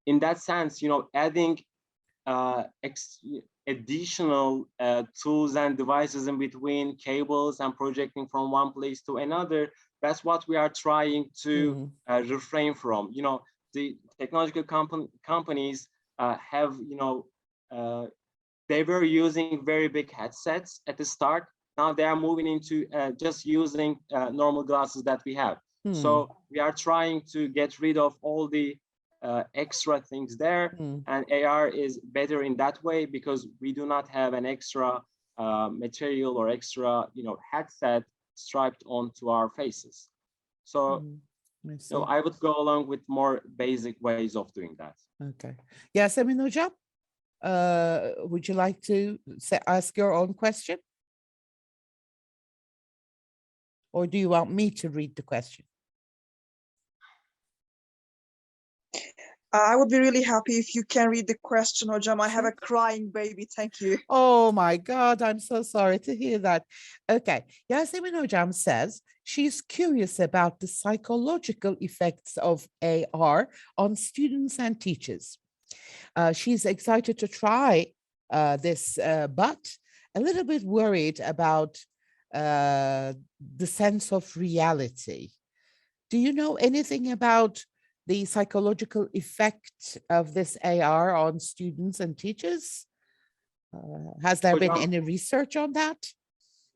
Speaker 2: in that sense, adding additional tools and devices in between, cables and projecting from one place to another. That's what we are trying to refrain from. The technological companies have, they were using very big headsets at the start. Now they are moving into just using normal glasses that we have. So we are trying to get rid of all the extra things there, and AR is better in that way because we do not have an extra material or extra, headset striped onto our faces. So, I would go along with more basic ways of doing that.
Speaker 1: Okay. Yes, Emin Hocam, would you like to ask your own question? Or do you want me to read the question?
Speaker 17: I would be really happy if you can read the question, Hocam. I have a crying baby. Thank you.
Speaker 1: Oh my God, I'm so sorry to hear that. Okay, Yasemin Hocam says she's curious about the psychological effects of AR on students and teachers. She's excited to try this, but a little bit worried about the sense of reality. Do you know anything about the psychological effect of this AR on students and teachers? Has there been any research on that?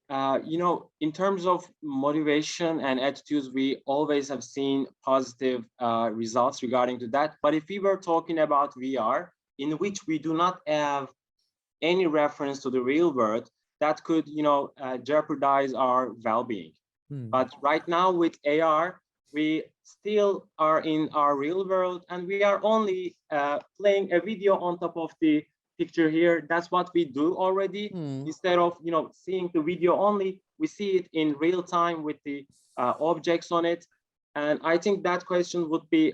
Speaker 2: In terms of motivation and attitudes, we always have seen positive results regarding to that. But if we were talking about VR, in which we do not have any reference to the real world, that could, jeopardize our well-being. But right now with AR, we still are in our real world, and we are only playing a video on top of the picture here. That's what we do already. Instead of seeing the video only, we see it in real time with the objects on it. And I think that question would be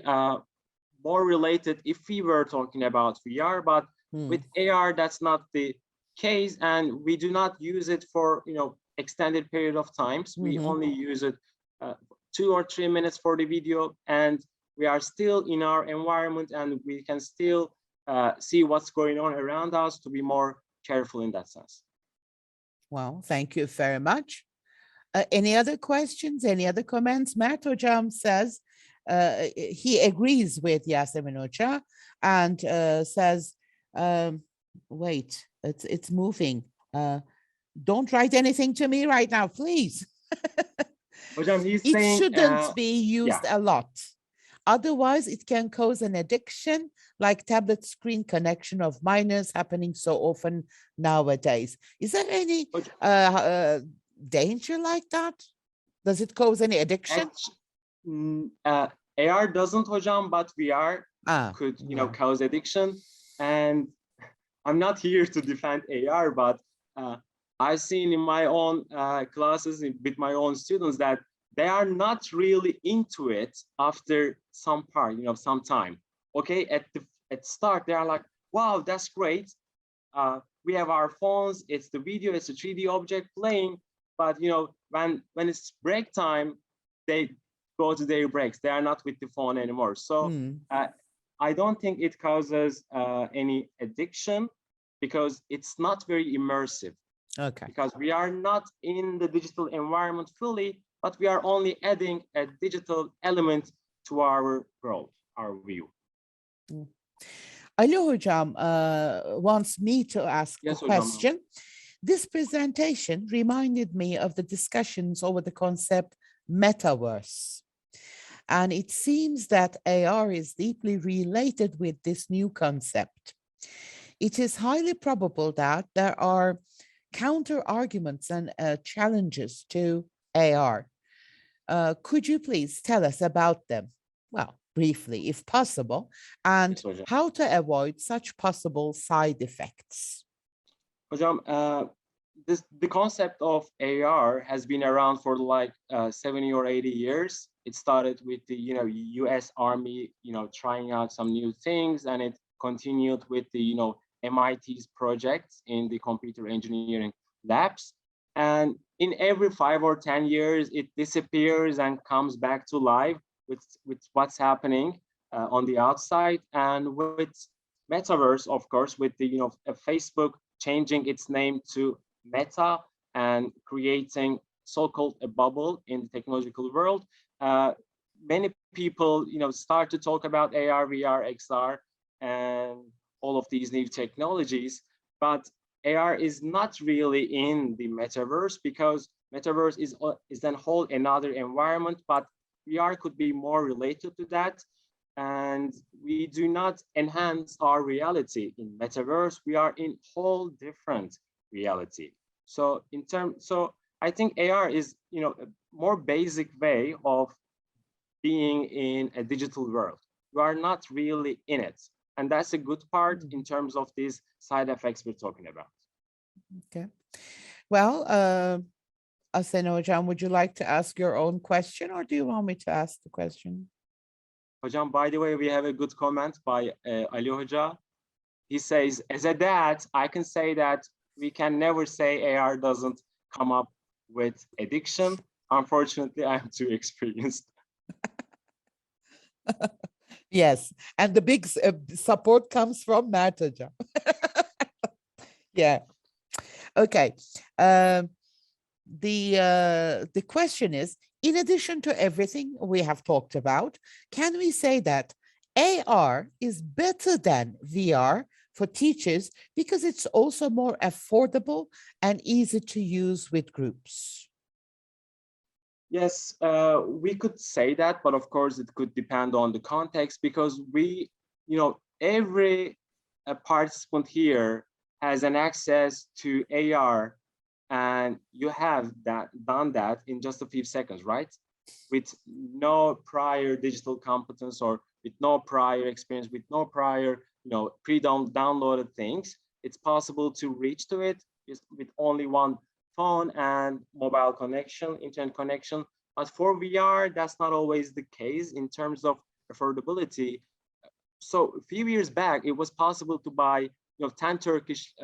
Speaker 2: more related if we were talking about VR, but with AR, that's not the case, and we do not use it for extended period of times. We only use it 2 or 3 minutes for the video, and we are still in our environment, and we can still see what's going on around us to be more careful in that sense.
Speaker 1: Well, thank you very much. Any other questions? Any other comments? Mert Hocam says he agrees with Yasemin Hoca and says, wait, it's moving. Don't write anything to me right now, please.
Speaker 2: Hocam, he's
Speaker 1: it
Speaker 2: saying,
Speaker 1: shouldn't be used a lot. Otherwise, it can cause an addiction, like tablet screen connection of minors happening so often nowadays. Is there any danger like that? Does it cause any addiction?
Speaker 2: AR doesn't, Hocam, but VR could, cause addiction. And I'm not here to defend AR, but I've seen in my own classes with my own students that they are not really into it after some part, some time. Okay, at start they are like, wow, that's great. We have our phones, it's the video, it's a 3D object playing, but when it's break time, they go to their breaks. They are not with the phone anymore. So I don't think it causes any addiction because it's not very immersive.
Speaker 1: Okay.
Speaker 2: Because we are not in the digital environment fully, but we are only adding a digital element to our world, our view.
Speaker 1: Ali Hocam wants me to ask a question. This presentation reminded me of the discussions over the concept metaverse. And it seems that AR is deeply related with this new concept. It is highly probable that there are counter arguments and challenges to AR. Could you please tell us about them? Well, briefly, if possible, and how to avoid such possible side effects.
Speaker 2: Hocam, the concept of AR has been around for like 70 or 80 years. It started with the US Army, trying out some new things, and it continued with the MIT's projects in the computer engineering labs. And in every 5 or 10 years, it disappears and comes back to life with what's happening on the outside. And with metaverse, of course, with the Facebook changing its name to Meta and creating so-called a bubble in the technological world, many people start to talk about AR, VR, XR, and all of these new technologies. But AR is not really in the metaverse because metaverse is a whole another environment, but VR could be more related to that. And we do not enhance our reality in metaverse. We are in whole different reality. So I think AR is a more basic way of being in a digital world. You are not really in it. And that's a good part in terms of these side effects we're talking about.
Speaker 1: Okay. Well, Asena Hocam, would you like to ask your own question, or do you want me to ask the question?
Speaker 2: Hocam, by the way, we have a good comment by Ali Hoca. He says, as a dad, I can say that we can never say AR doesn't come up with addiction. Unfortunately, I'm too experienced.
Speaker 1: Yes, and the big support comes from Mert Hocam. Yeah. Okay. The question is, In addition to everything we have talked about, can we say that AR is better than VR for teachers because it's also more affordable and easy to use with groups?
Speaker 2: Yes, we could say that, but of course it could depend on the context because every participant here has an access to AR, and you have done that in just a few seconds, right? With no prior digital competence or with no prior experience, with no prior, pre-downloaded things, it's possible to reach to it just with only one phone and mobile connection, internet connection. But for VR, that's not always the case in terms of affordability. So a few years back, it was possible to buy 10 Turkish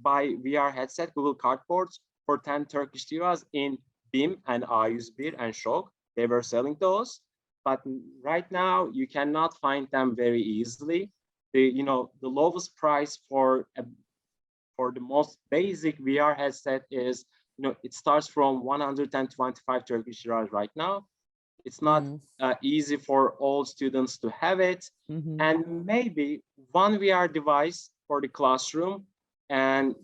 Speaker 2: buy VR headset, Google Cardboards for 10 Turkish liras in BİM and A101 and Şok. They were selling those, but right now you cannot find them very easily. The lowest price for the most basic VR headset is, it starts from 125 Turkish liras right now. It's not easy for all students to have it. And maybe one VR device for the classroom, and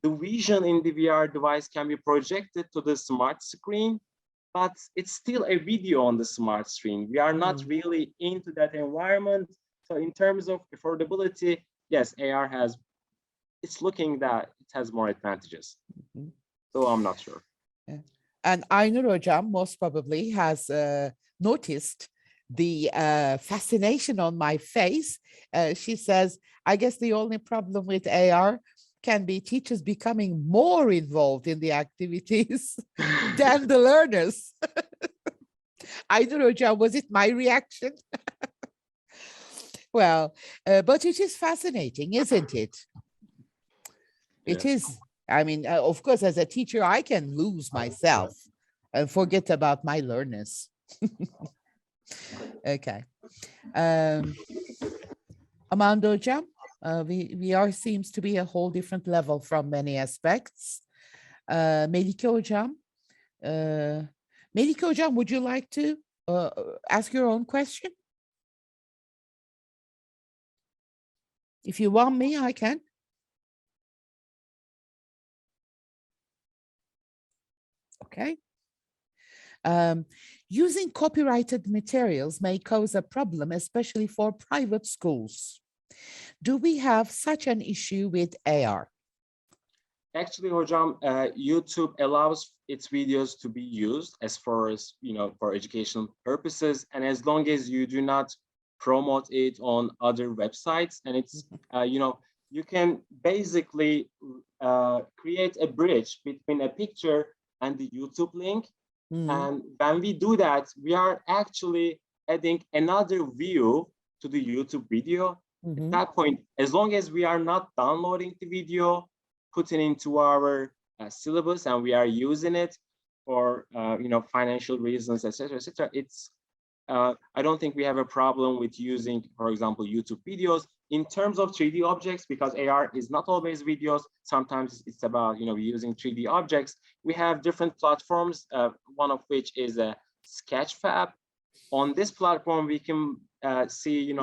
Speaker 2: the vision in the VR device can be projected to the smart screen, but it's still a video on the smart screen. We are not really into that environment. So in terms of affordability, yes, AR it's looking that it has more advantages. So I'm not sure.
Speaker 1: And Aynur Hocam most probably has noticed the fascination on my face. She says, I guess the only problem with AR can be teachers becoming more involved in the activities than the learners. Aynur Hocam, was it my reaction? Well, but it is fascinating, isn't it? It is. I mean, of course, as a teacher, I can lose myself and forget about my learners. Okay. Amanda Hocam, VR seems to be a whole different level from many aspects. Melike Hocam, would you like to ask your own question? If you want me, I can. Okay. Using copyrighted materials may cause a problem, especially for private schools. Do we have such an issue with AR?
Speaker 2: Actually, Hocam, YouTube allows its videos to be used as far as, for educational purposes. And as long as you do not promote it on other websites, and it's, you can basically create a bridge between a picture and the YouTube link. And when we do that, we are actually adding another view to the YouTube video. At that point, as long as we are not downloading the video, putting into our syllabus, and we are using it for financial reasons, etc., etc., it's I don't think we have a problem with using, for example, YouTube videos. In terms of 3D objects, because AR is not always videos, sometimes it's about using 3D objects. We have different platforms, one of which is a Sketchfab. On this platform, we can see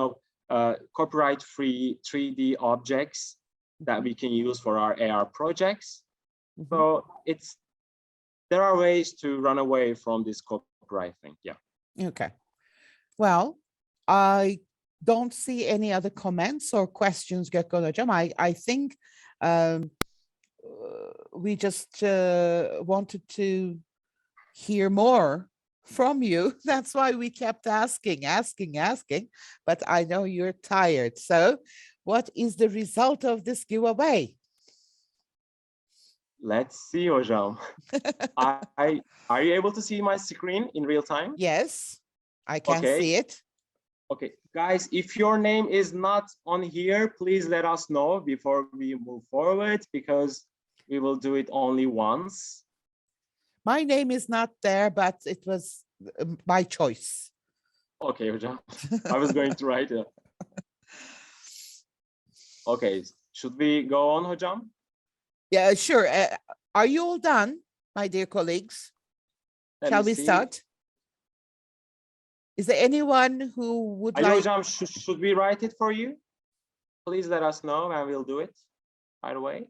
Speaker 2: copyright-free 3D objects that we can use for our AR projects. So there are ways to run away from this copyright thing. Yeah.
Speaker 1: Okay. Well, I don't see any other comments or questions, Gökhan Hocam. I think we just wanted to hear more from you. That's why we kept asking. But I know you're tired. So what is the result of this giveaway?
Speaker 2: Let's see, Hocam. Are you able to see my screen in real time?
Speaker 1: Yes, I can see it.
Speaker 2: Okay, guys, if your name is not on here, please let us know before we move forward, because we will do it only once.
Speaker 1: My name is not there, but it was my choice.
Speaker 2: Okay, Hocam. I was going to write it. Okay, should we go on, Hocam?
Speaker 1: Yeah, sure. Are you all done, my dear colleagues? Shall we start? Is there anyone who would like?
Speaker 2: Hocam, should we write it for you? Please let us know and we'll do it right away.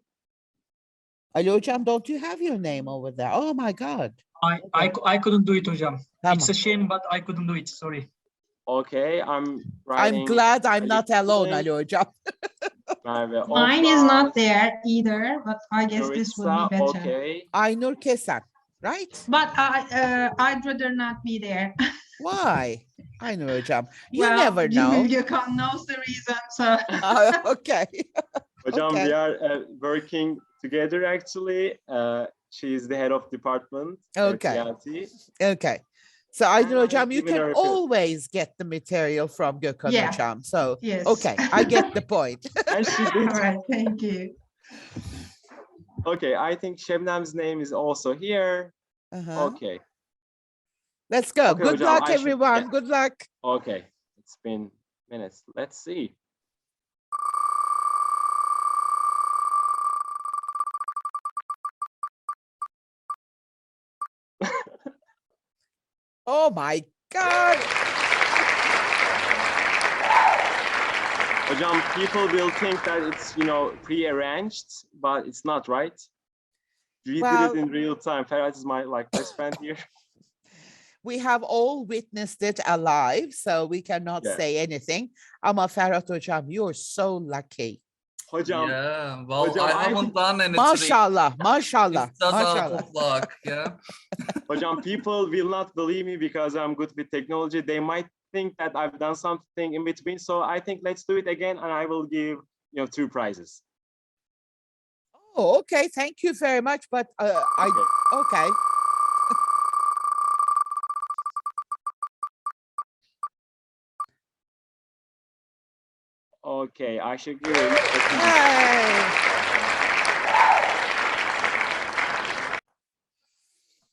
Speaker 1: Hocam, don't you have your name over there? Oh my God.
Speaker 18: I couldn't do it, hocam.
Speaker 1: Tamam.
Speaker 18: It's a shame, but I couldn't do it. Sorry.
Speaker 2: Okay, I'm writing.
Speaker 1: I'm glad I'm not alone, Ali Hocam.
Speaker 19: Mine is not there either, but I guess this would be better.
Speaker 2: Okay.
Speaker 1: Aynur Kesan, right?
Speaker 19: But I'd rather not be there.
Speaker 1: Why? Aynur Hocam, you
Speaker 19: Well,
Speaker 1: never know.
Speaker 19: Gökhan knows the reason, so.
Speaker 1: Okay.
Speaker 2: Hocam,
Speaker 1: Okay.
Speaker 2: we are working together actually. She's the head of department.
Speaker 1: Okay.
Speaker 2: reality.
Speaker 1: Okay. So Aynur
Speaker 2: And
Speaker 1: Hocam, you
Speaker 2: given
Speaker 1: can
Speaker 2: her a bit.
Speaker 1: always get the material from Gökhan
Speaker 19: Yeah.
Speaker 1: Hocam. So,
Speaker 19: Yes.
Speaker 1: okay, I get the point.
Speaker 2: And she
Speaker 19: All
Speaker 2: did.
Speaker 19: right, thank you.
Speaker 2: Okay, I think Şebnem's name is also here. Okay.
Speaker 1: Let's go.
Speaker 2: Okay,
Speaker 1: Good
Speaker 2: Hocam,
Speaker 1: luck,
Speaker 2: I should-
Speaker 1: everyone.
Speaker 2: yeah.
Speaker 1: Good luck.
Speaker 2: Okay, it's been minutes. Let's see.
Speaker 1: Oh my God.
Speaker 2: Hocam, people will think that it's, pre-arranged, but it's not, right? We
Speaker 1: Well-
Speaker 2: did it in real time. Ferhat is my best friend here.
Speaker 1: We have all witnessed it alive, so we cannot
Speaker 2: Yeah.
Speaker 1: say anything. Ama Ferhat Hocam, you're so lucky.
Speaker 2: Hocam,
Speaker 12: Yeah, well,
Speaker 2: Hocam,
Speaker 12: I
Speaker 2: I
Speaker 12: haven't
Speaker 2: think-
Speaker 12: done any
Speaker 1: Maşallah, maşallah,
Speaker 12: It's just out
Speaker 1: maşallah.
Speaker 12: of luck, yeah.
Speaker 2: Hocam, people will not believe me because I'm good with technology. They might think that I've done something in between. So I think let's do it again, and I will give 2 prizes.
Speaker 1: Oh, okay. Thank you very much. But okay.
Speaker 2: Okay, I should give it.
Speaker 1: Hey.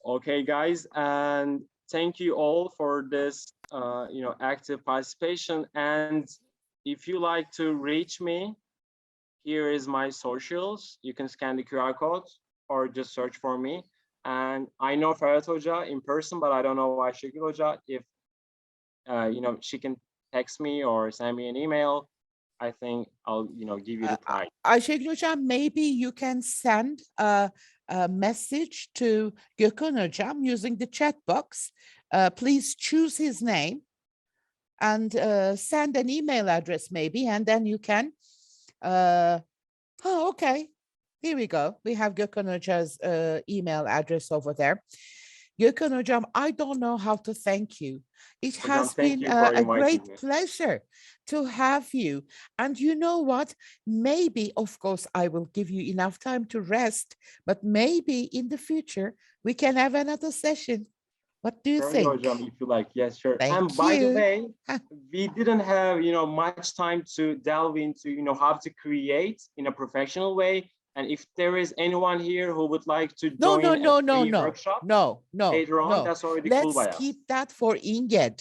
Speaker 2: Okay, guys, and thank you all for this, active participation. And if you like to reach me, here is my socials. You can scan the QR code or just search for me. And I know Ferhat Hoca in person, but I don't know Ayşegül Hoca. If she can text me or send me an email, I think I'll give you the prize.
Speaker 1: Ayşegül Hocam, maybe you can send a message to Gökhan Hocam using the chat box. Please choose his name and send an email address maybe, and then you can. Okay. Here we go. We have Gökhan Hocam's email address over there. Gökhan Hocam, I don't know how to thank you. It
Speaker 2: Hocam,
Speaker 1: has
Speaker 2: thank
Speaker 1: been
Speaker 2: you for
Speaker 1: a
Speaker 2: inviting
Speaker 1: great
Speaker 2: me.
Speaker 1: pleasure to have you. And you know what? Maybe, of course, I will give you enough time to rest, but maybe in the future, we can have another session. What do you
Speaker 2: Sure,
Speaker 1: think?
Speaker 2: Hocam, if you like, yes, sure.
Speaker 1: Thank
Speaker 2: And by the
Speaker 1: you.
Speaker 2: way, we didn't have much time to delve into how to create in a professional way. And if there is anyone here who would like to
Speaker 1: No,
Speaker 2: join
Speaker 1: no,
Speaker 2: a
Speaker 1: no,
Speaker 2: free
Speaker 1: no,
Speaker 2: workshop
Speaker 1: no,
Speaker 2: later on,
Speaker 1: no.
Speaker 2: that's already cool by
Speaker 1: Let's
Speaker 2: us.
Speaker 1: keep that for Inged.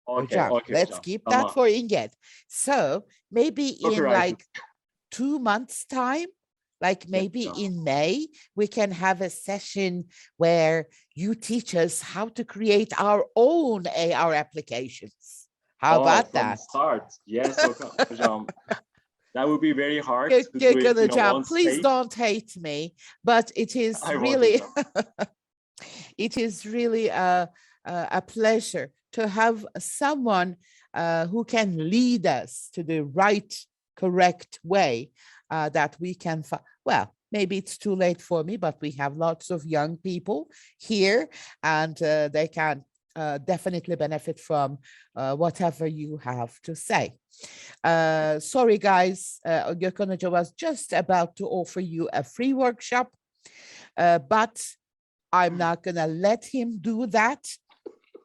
Speaker 2: Okay,
Speaker 1: Hocam,
Speaker 2: okay,
Speaker 1: let's
Speaker 2: hocam.
Speaker 1: keep that
Speaker 2: Tamam.
Speaker 1: for Inged. So maybe in
Speaker 2: Copyrighted.
Speaker 1: like 2 months' time, like maybe
Speaker 2: hocam.
Speaker 1: in May, we can have a session where you teach us how to create our own AR applications. How about
Speaker 2: from
Speaker 1: that?
Speaker 2: start? Yes, hocam. That would be very hard to do it,
Speaker 1: Gökhan Hocam,
Speaker 2: on
Speaker 1: please
Speaker 2: stage.
Speaker 1: don't hate me, but it is
Speaker 2: I won't,
Speaker 1: really,
Speaker 2: hocam.
Speaker 1: it is really a pleasure to have someone who can lead us to the right, correct way that we can, well, maybe it's too late for me, but we have lots of young people here and they can definitely benefit from whatever you have to say. Sorry, guys, Gökhan Hoca was just about to offer you a free workshop, but I'm not going to let him do that.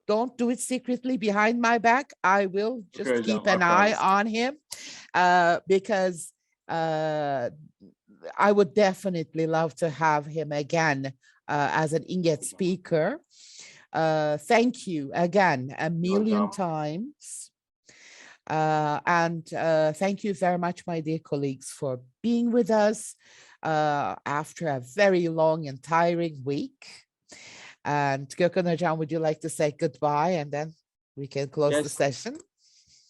Speaker 1: Don't do it secretly behind my back. I will just
Speaker 2: Okay,
Speaker 1: keep
Speaker 2: hocam, I
Speaker 1: an eye
Speaker 2: promise.
Speaker 1: on him because I would definitely love to have him again as an Inged speaker. Thank you again a million times. And thank you very much, my dear colleagues, for being with us after a very long and tiring week. And Gökhan Hocam, would you like to say goodbye and then we can close the
Speaker 2: Yes.
Speaker 1: session?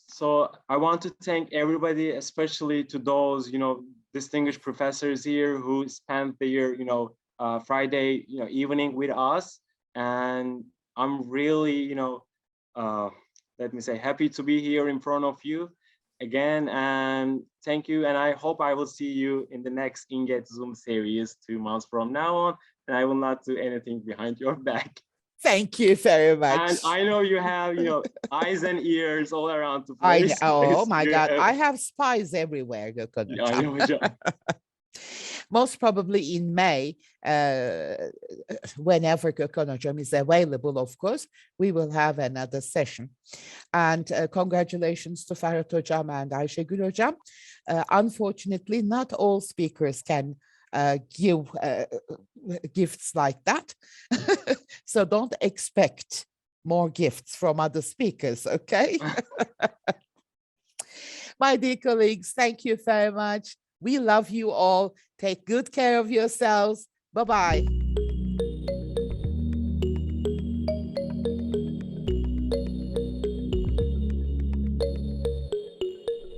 Speaker 2: So I want to thank everybody, especially to those, distinguished professors here who spent their, Friday, evening with us. And I'm really, let me say, happy to be here in front of you again. And thank you. And I hope I will see you in the next Inget Zoom series 2 months from now on. And I will not do anything behind your back.
Speaker 1: Thank you very much.
Speaker 2: And I know you have, eyes and ears all around the
Speaker 1: I know.
Speaker 2: place.
Speaker 1: Oh my God,
Speaker 2: Yeah.
Speaker 1: I have spies everywhere, Gökhan
Speaker 2: Yeah, I know,
Speaker 1: Hocam.
Speaker 2: Hocam.
Speaker 1: Most probably in May, whenever Gökhan Hocam is available, of course, we will have another session. And congratulations to Ferhat Hocam and Ayşegül Hocam. Unfortunately, not all speakers can give gifts like that. So don't expect more gifts from other speakers, okay? My dear colleagues, thank you very much. We love you all. Take good care of yourselves. Bye-bye.